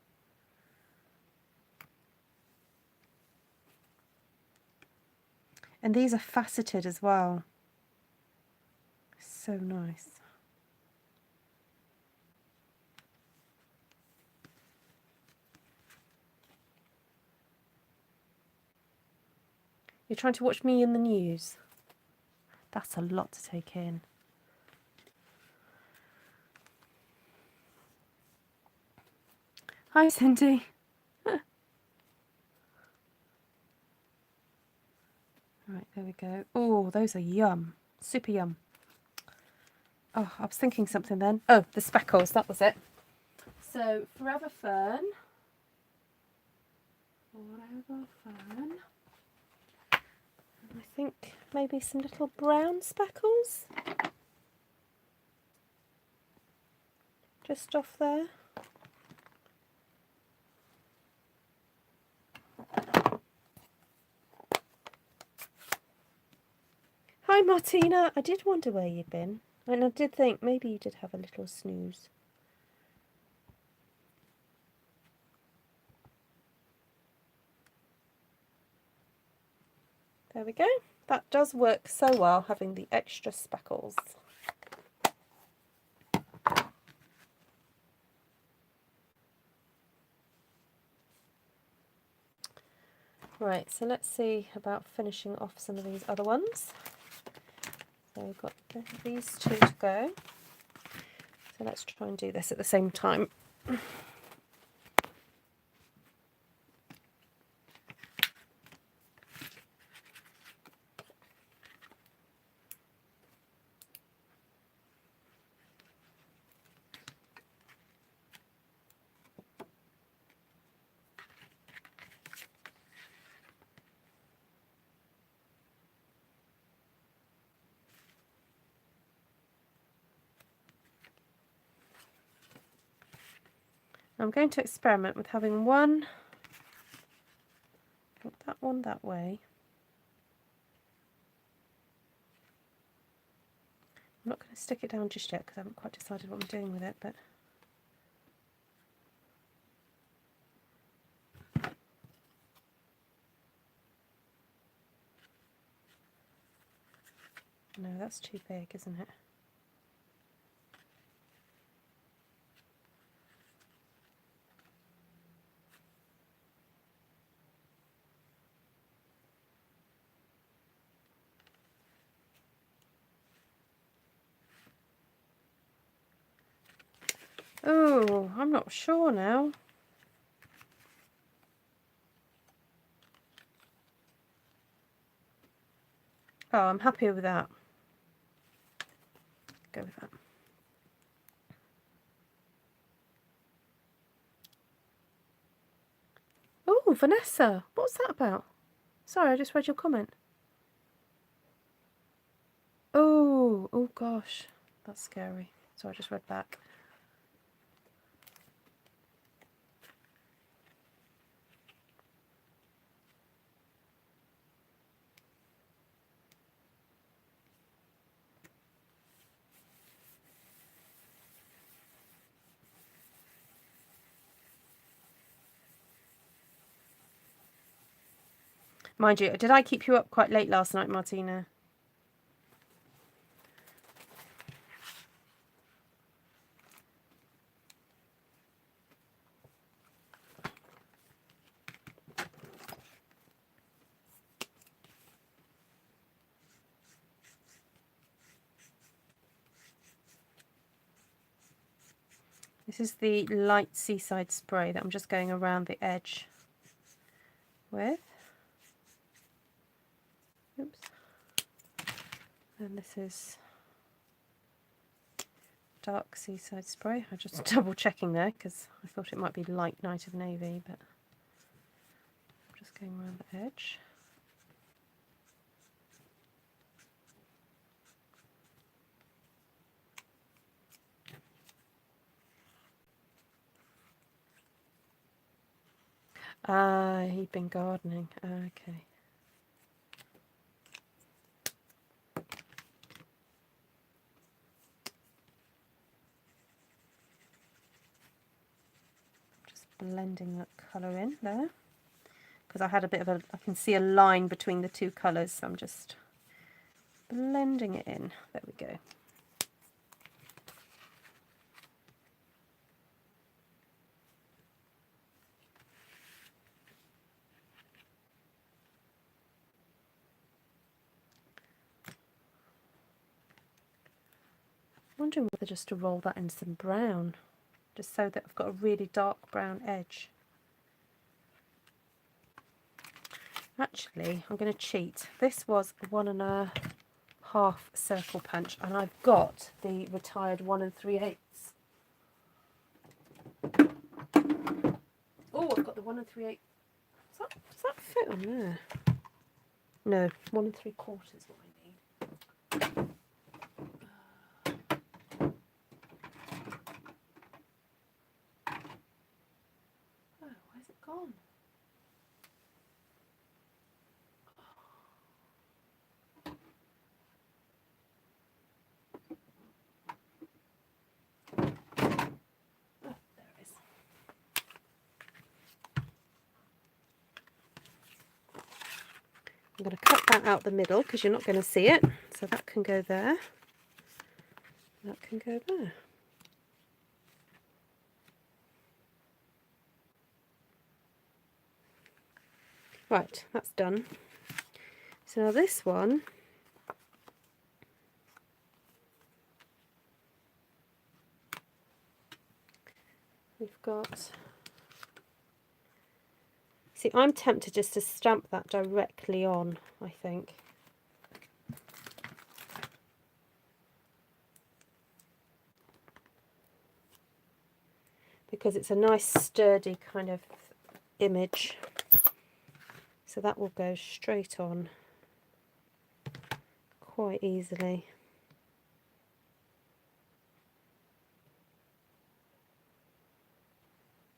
And these are faceted as well. So nice. You're trying to watch me in the news? That's a lot to take in. Hi, Cindy. Right, there we go. Oh, those are yum. Super yum. Oh, I was thinking something then. Oh, the speckles, that was it. So, Forever Fern. Forever Fern. I think maybe some little brown speckles. Just off there. Hi, Martina. I did wonder where you'd been. And I did think maybe you did have a little snooze. There we go. That does work so well, having the extra speckles. Right, so let's see about finishing off some of these other ones. So we've got these two to go. So let's try and do this at the same time. I'm going to experiment with having one, put that one that way. I'm not going to stick it down just yet because I haven't quite decided what I'm doing with it, but no, that's too big, isn't it? Oh, I'm not sure now. Oh, I'm happy with that. Go with that. Oh, Vanessa, what's that about? Sorry, I just read your comment. Oh gosh, that's scary. So I just read back. Mind you, did I keep you up quite late last night, Martina? This is the light seaside spray that I'm just going around the edge with. Oops. And this is dark seaside spray. I'm just double checking there because I thought it might be light night of navy, but I'm just going around the edge. Ah, he'd been gardening. Okay. blending that colour in there, because I had a bit of I can see a line between the two colours, so I'm just blending it in. There we go. Wondering whether just to roll that in some brown, just so that I've got a really dark brown edge. Actually, I'm going to cheat. This was 1½ circle punch, and I've got the retired 1 3/8. Oh, I've got the 1 3/8. Does that fit on there? No, 1 3/4 is what I need. Oh, where's it gone? Oh, there it is. I'm going to cut that out the middle because you're not going to see it. So that can go there. That can go there. Right, that's done. So now this one, we've got, see, I'm tempted just to stamp that directly on, I think. Because it's a nice sturdy kind of image. So that will go straight on quite easily.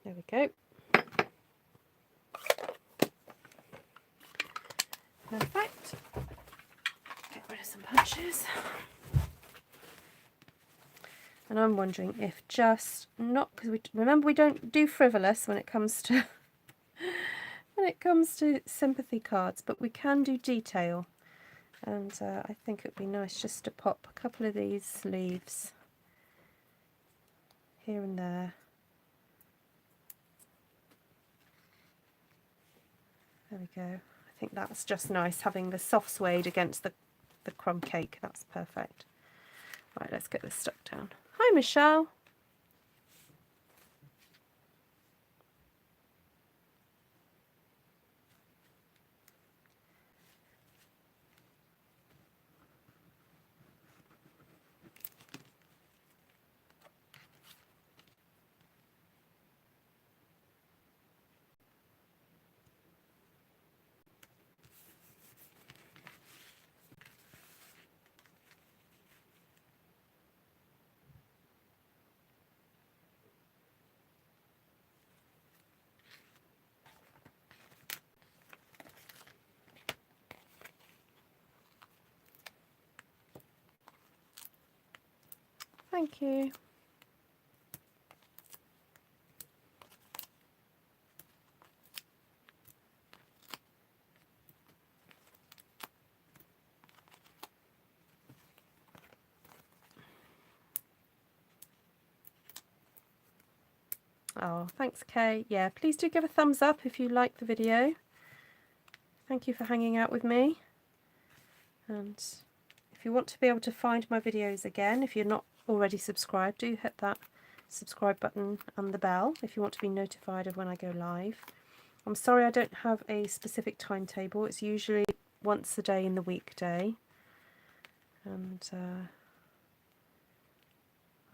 There we go. Perfect. Get rid of some punches. And I'm wondering if just not, because remember we don't do frivolous when it comes to sympathy cards, but we can do detail. And I think it would be nice just to pop a couple of these leaves here and there. There we go. I think that's just nice, having the soft suede against the crumb cake. That's perfect. Right, let's get this stuck down. Hi, Michelle. Thank you. Oh, thanks, Kay. Yeah, please do give a thumbs up if you like the video. Thank you for hanging out with me. And if you want to be able to find my videos again, if you're not already subscribed, do hit that subscribe button and the bell if you want to be notified of when I go live. I'm sorry I don't have a specific timetable. It's usually once a day in the weekday. And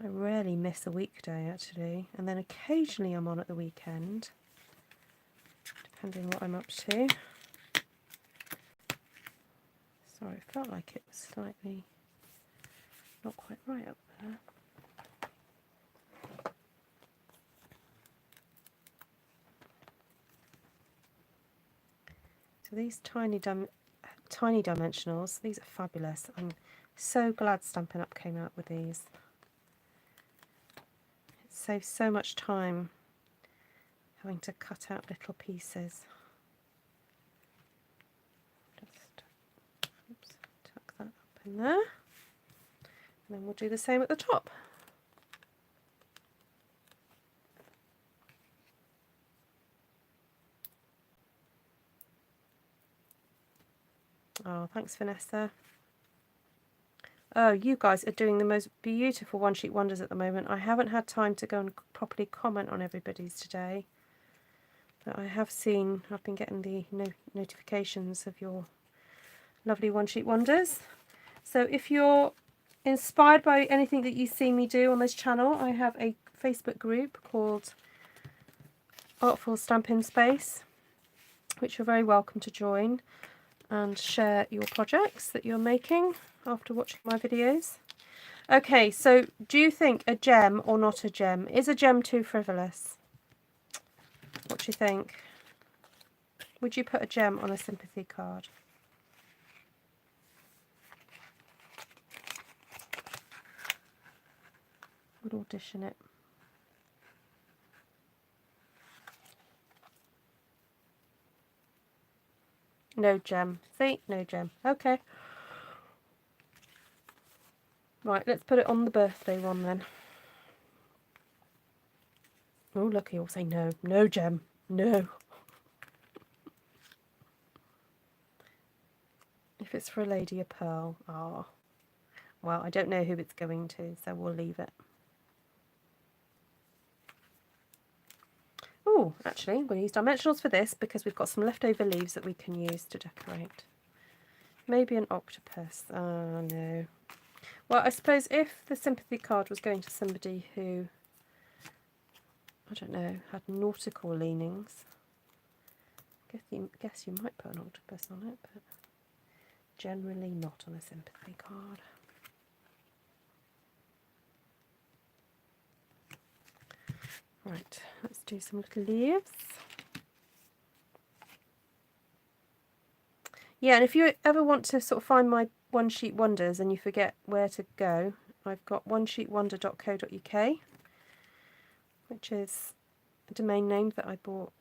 I rarely miss a weekday actually, and then occasionally I'm on at the weekend, depending what I'm up to. Sorry, it felt like it was slightly not quite right up there. So these tiny dimensionals, these are fabulous. I'm so glad Stampin' Up came out with these. It saves so much time having to cut out little pieces. Just tuck that up in there. And then we'll do the same at the top. Oh, thanks, Vanessa. Oh, you guys are doing the most beautiful one-sheet wonders at the moment. I haven't had time to go and properly comment on everybody's today. But I have seen, I've been getting the notifications of your lovely one-sheet wonders. So if you're inspired by anything that you see me do on this channel, I have a Facebook group called Artful Stampin Space, which you're very welcome to join and share your projects that you're making after watching my videos. Okay, so do you think a gem or not a gem? Is a gem too frivolous? What do you think? Would you put a gem on a sympathy card? Would audition it. No gem. See? No gem. Okay. Right, let's put it on the birthday one then. Oh, look, he'll say no. No gem. No. If it's for a lady, a pearl. Ah. Well, I don't know who it's going to, so we'll leave it. Oh, actually, I'm going to use dimensionals for this because we've got some leftover leaves that we can use to decorate. Maybe an octopus. Oh, no. Well, I suppose if the sympathy card was going to somebody who, I don't know, had nautical leanings, I guess you might put an octopus on it, but generally not on a sympathy card. Right, let's do some little leaves. Yeah, and if you ever want to sort of find my one-sheet wonders and you forget where to go, I've got onesheetwonder.co.uk, which is a domain name that I bought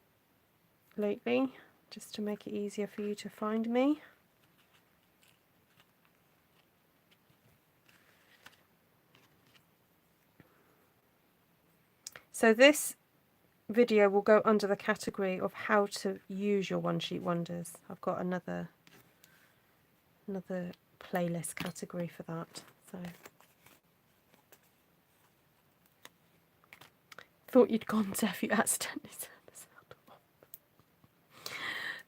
lately, just to make it easier for you to find me. So this video will go under the category of how to use your one-sheet wonders. I've got another playlist category for that. So thought you'd gone deaf, you accidentally turned the sound off.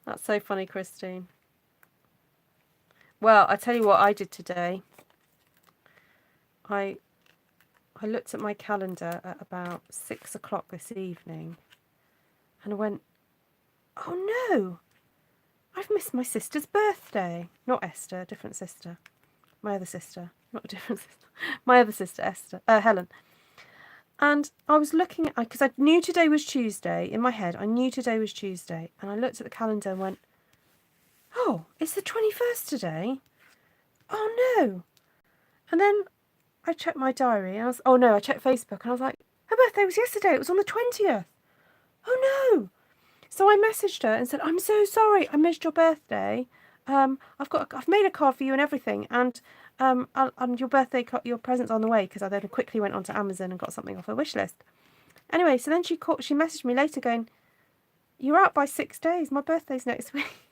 That's so funny, Christine. Well, I tell you what I did today. I looked at my calendar at about 6 o'clock this evening and I went, oh no, I've missed my sister's birthday. Not Esther, a different sister. My other sister, not a different sister. My other sister, Esther, Helen. And I was looking at, because I knew today was Tuesday, in my head, I knew today was Tuesday. And I looked at the calendar and went, oh, it's the 21st today? Oh no. And then I checked my diary and I checked Facebook and I was like, her birthday was yesterday, it was on the 20th. Oh no. So I messaged her and said, I'm so sorry, I missed your birthday. I've made a card for you and everything, and your your present's on the way, because I then quickly went onto Amazon and got something off her wish list. Anyway, so then she messaged me later going, you're out by 6 days, my birthday's next week.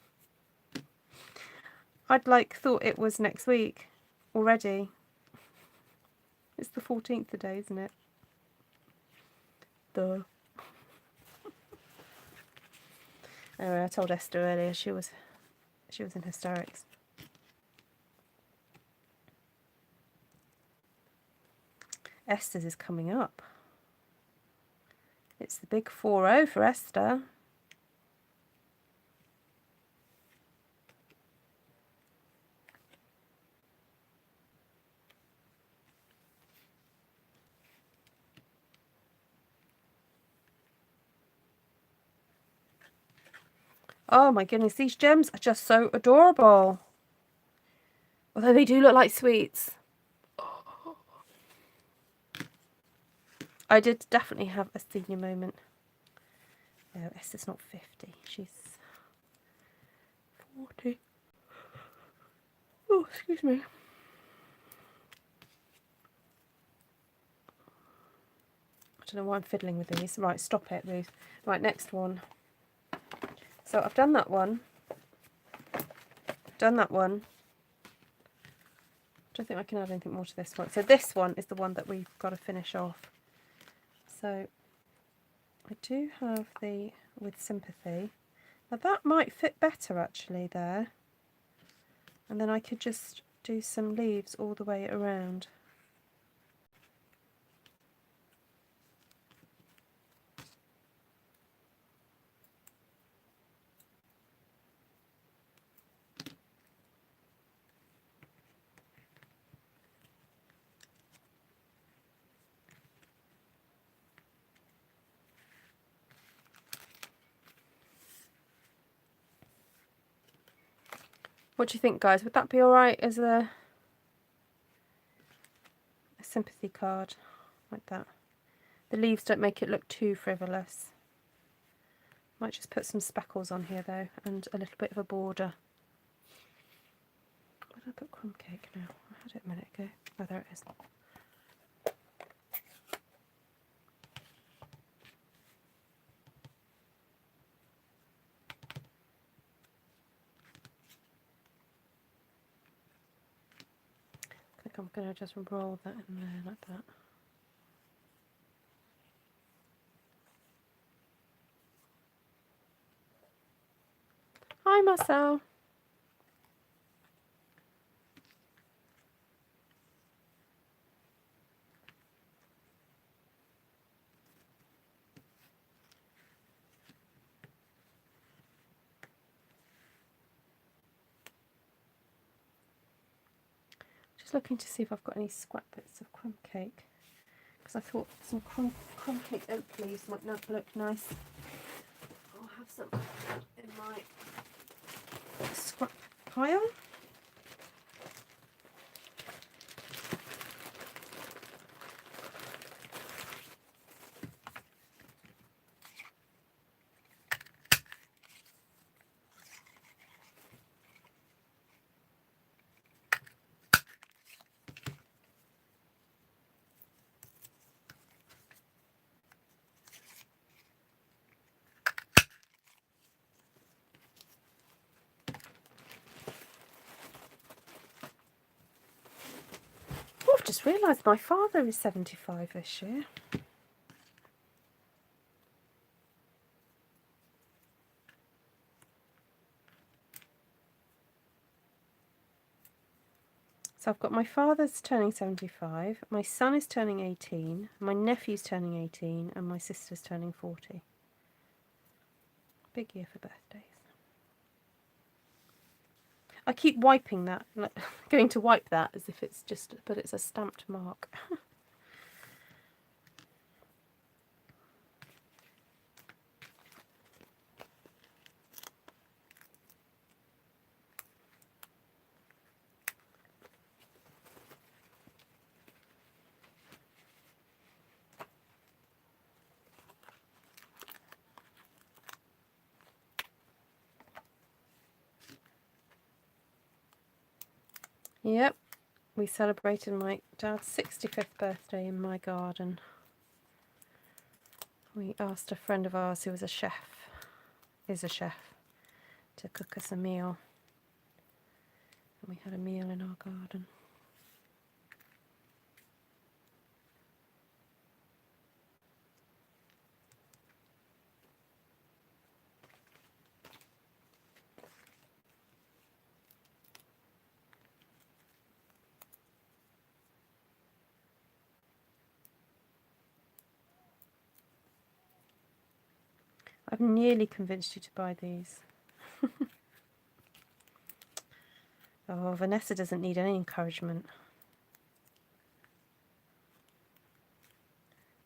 I'd thought it was next week already. It's the 14th today, isn't it? Duh. Anyway, I told Esther earlier she was in hysterics. Esther's is coming up. It's the big 4-0 for Esther. Oh my goodness, these gems are just so adorable. Although they do look like sweets. I did definitely have a senior moment. No, Esther's not 50. She's 40. Oh, excuse me. I don't know why I'm fiddling with these. Right, stop it, Ruth. Right, next one. So I've done that one. Done that one. Don't think I can add anything more to this one. So this one is the one that we've got to finish off. So I do have the with sympathy. Now that might fit better actually there. And then I could just do some leaves all the way around. What do you think, guys? Would that be alright as a sympathy card like that? The leaves don't make it look too frivolous. Might just put some speckles on here though, and a little bit of a border. Where did I put crumb cake now? I had it a minute ago. Oh, there it is. I think I'm going to just roll that in there like that. Hi, Marcel. Just looking to see if I've got any scrap bits of crumb cake, because I thought some crumb cake oak leaves might not look nice. I'll have some in my scrap pile. Oh, I've just realised my father is 75 this year. So I've got my father's turning 75, my son is turning 18, my nephew's turning 18, and my sister's turning 40. Big year for birthdays. I keep wiping that, like, going to wipe that as if it's just, but it's a stamped mark. Yep, we celebrated my dad's 65th birthday in my garden. We asked a friend of ours who was a chef, is a chef, to cook us a meal. And we had a meal in our garden. I've nearly convinced you to buy these. Oh, Vanessa doesn't need any encouragement.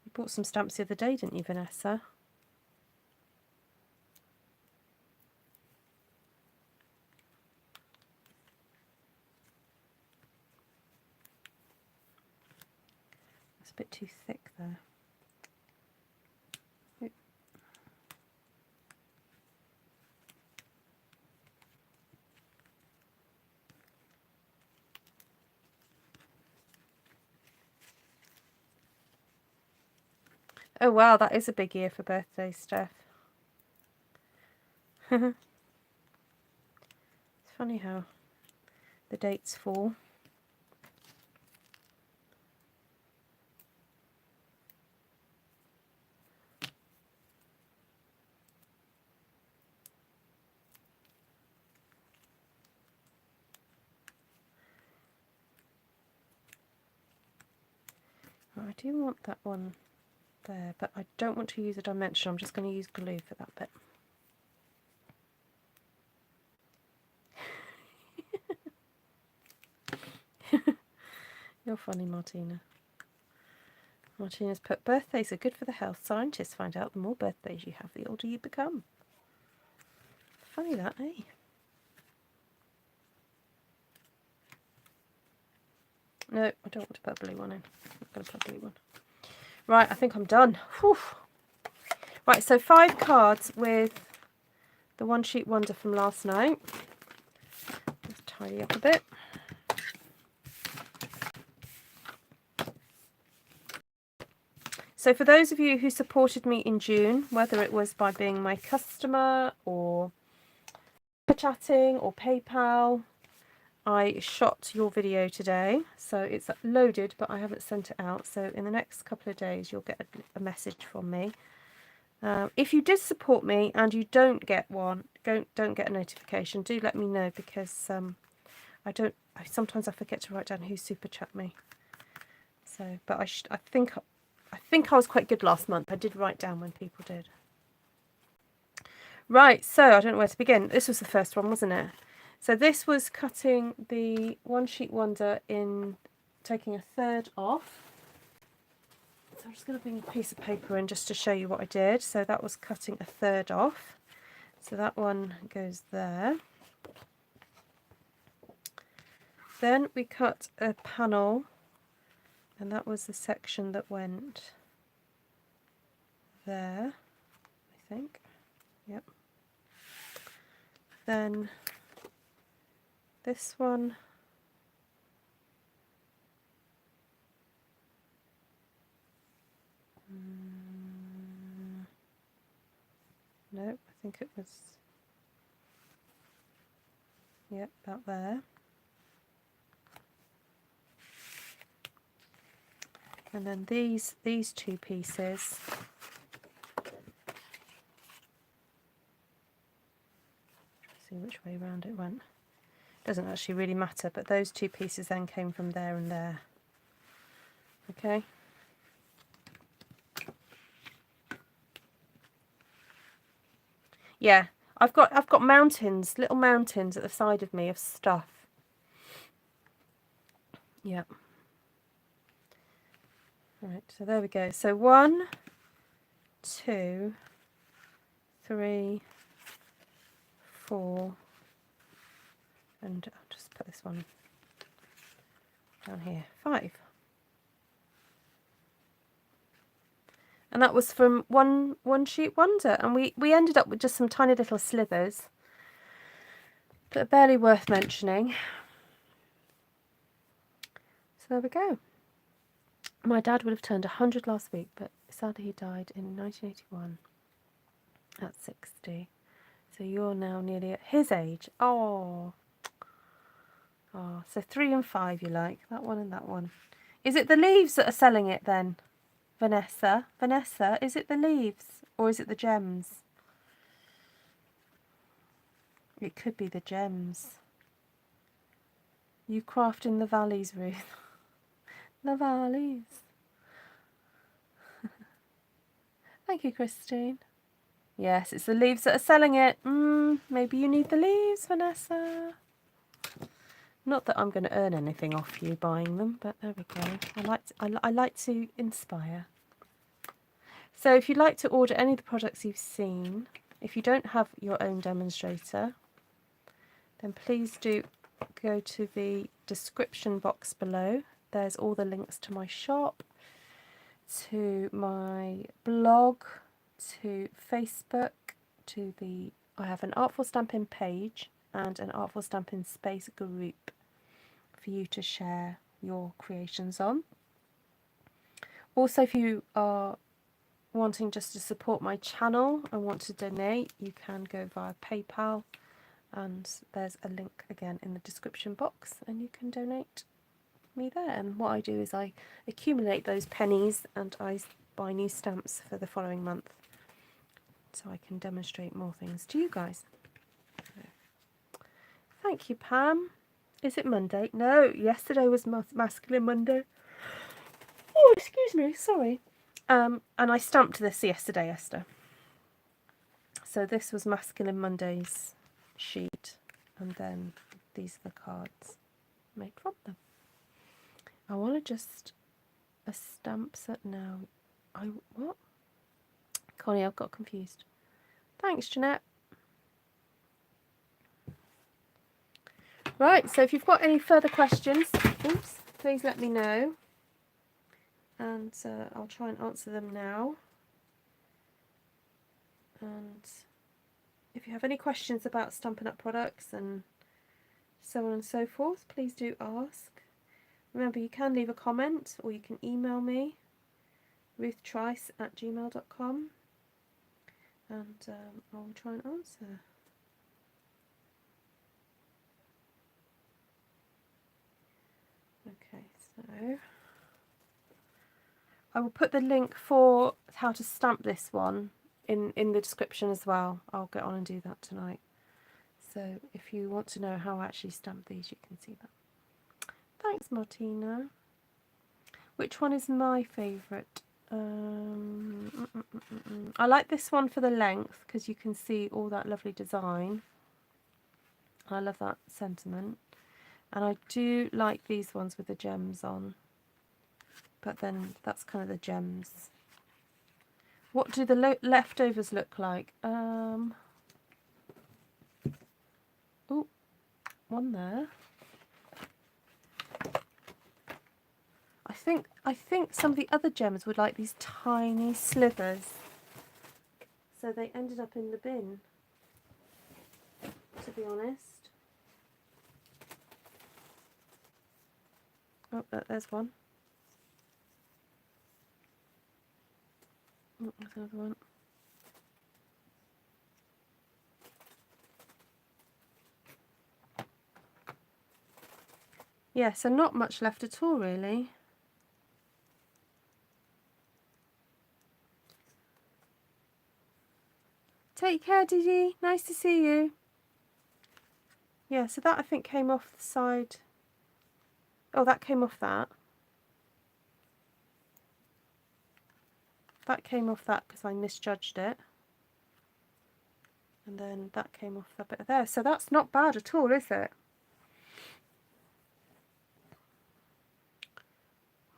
You bought some stamps the other day, didn't you, Vanessa? It's a bit too thick there. Oh wow, that is a big year for birthdays, Steph. It's funny how the dates fall. I do want that one there, but I don't want to use a dimension. I'm just going to use glue for that bit. You're funny, Martina. Martina's put, birthdays are good for the health. Scientists find out the more birthdays you have, the older you become. Funny that, eh? No, I don't want to put a blue one in. I'm not going to put a blue one. Right, I think I'm done. Whew. Right, so 5 cards with the one sheet wonder from last night. Let's tidy up a bit. So for those of you who supported me in June, whether it was by being my customer or chatting or PayPal, I shot your video today. So it's loaded, but I haven't sent it out. So in the next couple of days, you'll get a message from me. If you did support me and you don't get one, don't get a notification, do let me know, because sometimes I forget to write down who super chat me. So, but I think I was quite good last month. I did write down when people did. Right, so I don't know where to begin. This was the first one, wasn't it? So this was cutting the one sheet wonder in taking a third off. So I'm just going to bring a piece of paper in just to show you what I did. So that was cutting a third off. So that one goes there. Then we cut a panel, and that was the section that went there, I think. Yep. Then this one. No, I think it was, yep, about there. And then these 2 pieces. See which way round it went. Doesn't actually really matter, but those 2 pieces then came from there and there. Okay. Yeah, I've got mountains, little mountains at the side of me of stuff. Yeah. Right, so there we go. So 1, 2, 3, 4, and I'll just put this one down here, 5. And that was from one sheet wonder, and we ended up with just some tiny little slivers, but barely worth mentioning. So there we go. My dad would have turned 100 last week, but sadly he died in 1981 at 60. So you're now nearly at his age. Oh, so 3 and 5 you like, that one and that one. Is it the leaves that are selling it then, Vanessa? Vanessa, is it the leaves or is it the gems? It could be the gems. You craft in the valleys, Ruth. The valleys. Thank you, Christine. Yes, it's the leaves that are selling it. Maybe you need the leaves, Vanessa. Not that I'm going to earn anything off you buying them, but there we go. I like to inspire. So if you'd like to order any of the products you've seen, if you don't have your own demonstrator, then please do go to the description box below. There's all the links to my shop, to my blog, to Facebook, I have an Artful Stampin page and an Artful Stampin space group for you to share your creations on. Also, if you are wanting just to support my channel and want to donate, you can go via PayPal, and there's a link again in the description box, and you can donate me there. And what I do is I accumulate those pennies and I buy new stamps for the following month, so I can demonstrate more things to you guys. Thank you, Pam. Is it Monday? No, yesterday was Masculine Monday. Oh, excuse me, sorry. And I stamped this yesterday, Esther. So this was Masculine Monday's sheet, and then these are the cards made from them. I want to just a stamp set now. What? Connie, I've got confused. Thanks, Jeanette. Right, so if you've got any further questions, oops, please let me know, and I'll try and answer them now. And if you have any questions about Stampin' Up products and so on and so forth, please do ask. Remember, you can leave a comment or you can email me, ruthtrice@gmail.com, and I'll try and answer. Okay, so I will put the link for how to stamp this one in the description as well. I'll get on and do that tonight. So if you want to know how I actually stamp these, you can see that. Thanks, Martina. Which one is my favourite? I like this one for the length because you can see all that lovely design. I love that sentiment. And I do like these ones with the gems on. But then that's kind of the gems. What do the leftovers look like? Oh, one there. I think some of the other gems would like these tiny slivers. So they ended up in the bin, to be honest. Oh, there's one. Oh, there's another one. Yeah, so not much left at all, really. Take care, Didi. Nice to see you. Yeah, so that I think came off the side. Oh, that came off that. That came off that because I misjudged it. And then that came off that bit there. So that's not bad at all, is it?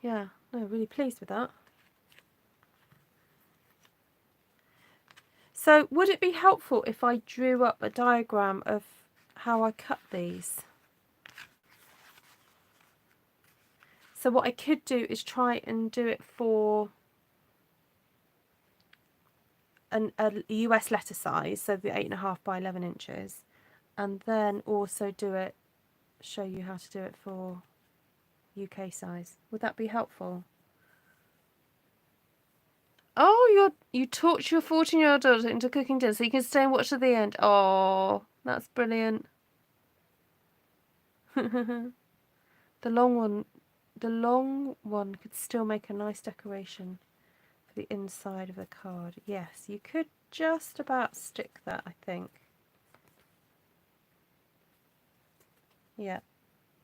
Yeah, no, really pleased with that. So would it be helpful if I drew up a diagram of how I cut these? So what I could do is try and do it for a US letter size, so the 8.5 by 11 inches, and then also show you how to do it for UK size. Would that be helpful? Oh, you taught your 14-year-old daughter into cooking dinner so you can stay and watch to the end. Oh, that's brilliant. The long one could still make a nice decoration for the inside of the card. Yes, you could just about stick that, I think. Yeah,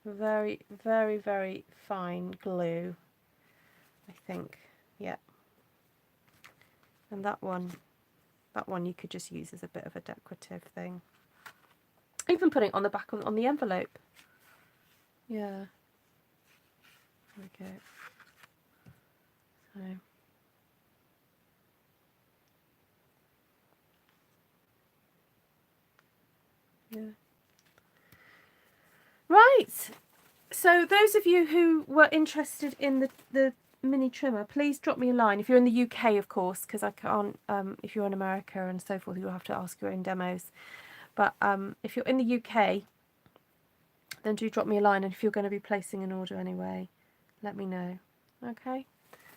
very, very, very fine glue, I think. Yeah. And that one you could just use as a bit of a decorative thing. Even putting it on the back on the envelope. Yeah. There we go. So. Yeah. Right. So those of you who were interested in the mini trimmer, please drop me a line. If you're in the UK, of course, because I can't, if you're in America and so forth, you'll have to ask your own demos. But if you're in the UK, then do drop me a line. And if you're going to be placing an order anyway, let me know. Okay.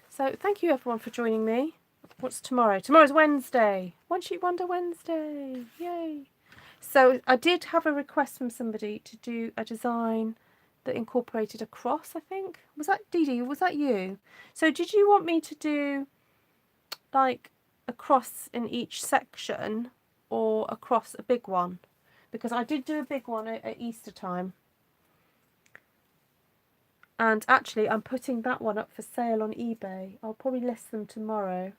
So thank you everyone for joining me. What's tomorrow? Tomorrow's Wednesday. One Sheet Wonder Wednesday. Yay. So I did have a request from somebody to do a design that incorporated a cross, I think. Was that Dee Dee? Was that you? So did you want me to do like a cross in each section or a cross, a big one? Because I did do a big one at Easter time. And actually I'm putting that one up for sale on eBay. I'll probably list them tomorrow.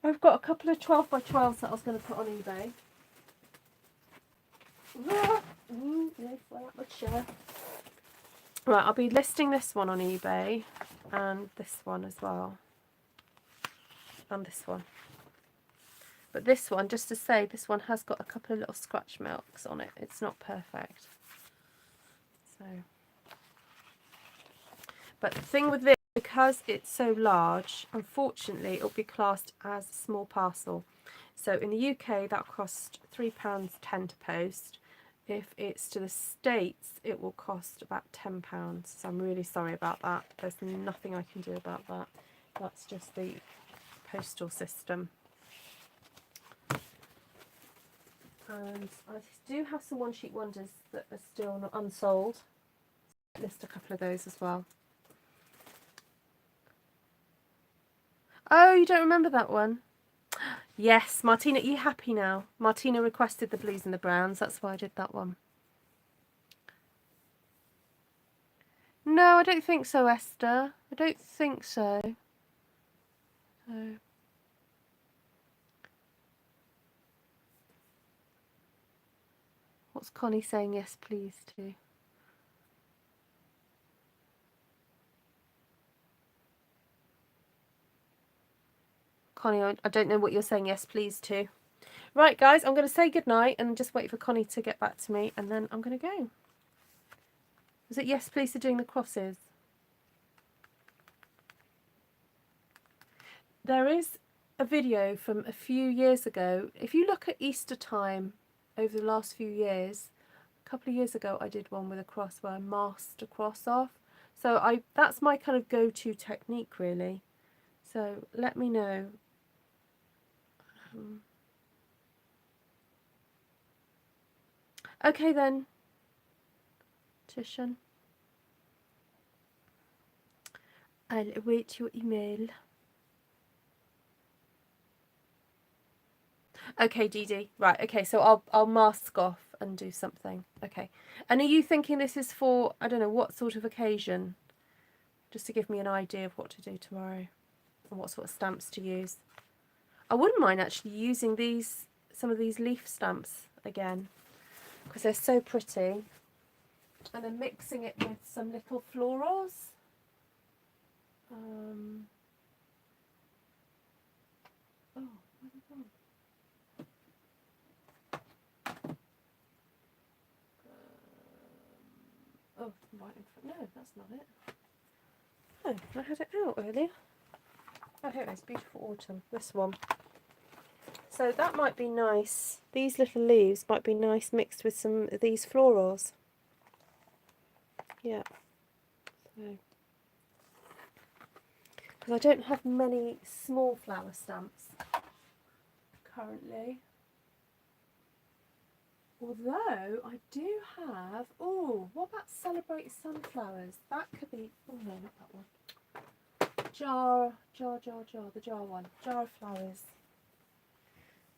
I've got a couple of 12 by 12s that I was going to put on eBay. Right, I'll be listing this one on eBay and this one as well. And this one. But this one, just to say, this one has got a couple of little scratch marks on it. It's not perfect. So, but the thing with this, because it's so large, unfortunately, it'll be classed as a small parcel. So in the UK, that cost £3.10 to post. If it's to the States, it will cost about £10. So I'm really sorry about that. There's nothing I can do about that. That's just the postal system. And I do have some One Sheet Wonders that are still not unsold. I'll list a couple of those as well. Oh, you don't remember that one? Yes, Martina, are you happy now? Martina requested the blues and the browns. That's why I did that one. No, I don't think so, Esther. I don't think so. What's Connie saying yes, please, to? Connie, I don't know what you're saying yes, please, to. Right, guys, I'm going to say goodnight and just wait for Connie to get back to me, and then I'm going to go. Was it yes, please, to doing the crosses? There is a video from a few years ago. If you look at Easter time over the last few years, a couple of years ago I did one with a cross where I masked a cross off. So that's my kind of go-to technique, really. So let me know. Okay then, Tishan. I'll await your email. Okay, Dee Dee. Right, okay, so I'll mask off and do something. Okay. And are you thinking this is for, I don't know, what sort of occasion? Just to give me an idea of what to do tomorrow and what sort of stamps to use. I wouldn't mind actually using some of these leaf stamps again, because they're so pretty. And then mixing it with some little florals. Oh, where have they gone? Oh, right in front. No, that's not it. Oh, I had it out earlier. Oh, here it is. Beautiful Autumn. This one. So that might be nice. These little leaves might be nice mixed with some of these florals. Yeah. So, because I don't have many small flower stamps currently. Although I do have, oh, what about Celebrate Sunflowers? That could be, oh no, not that one. Jar, the jar one. Jar of flowers.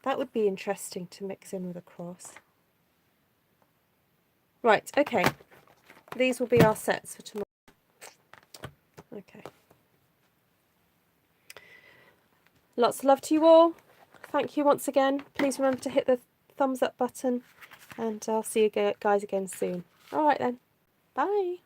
That would be interesting to mix in with a cross. Right, okay. These will be our sets for tomorrow. Okay. Lots of love to you all. Thank you once again. Please remember to hit the thumbs up button, and I'll see you guys again soon. All right then. Bye.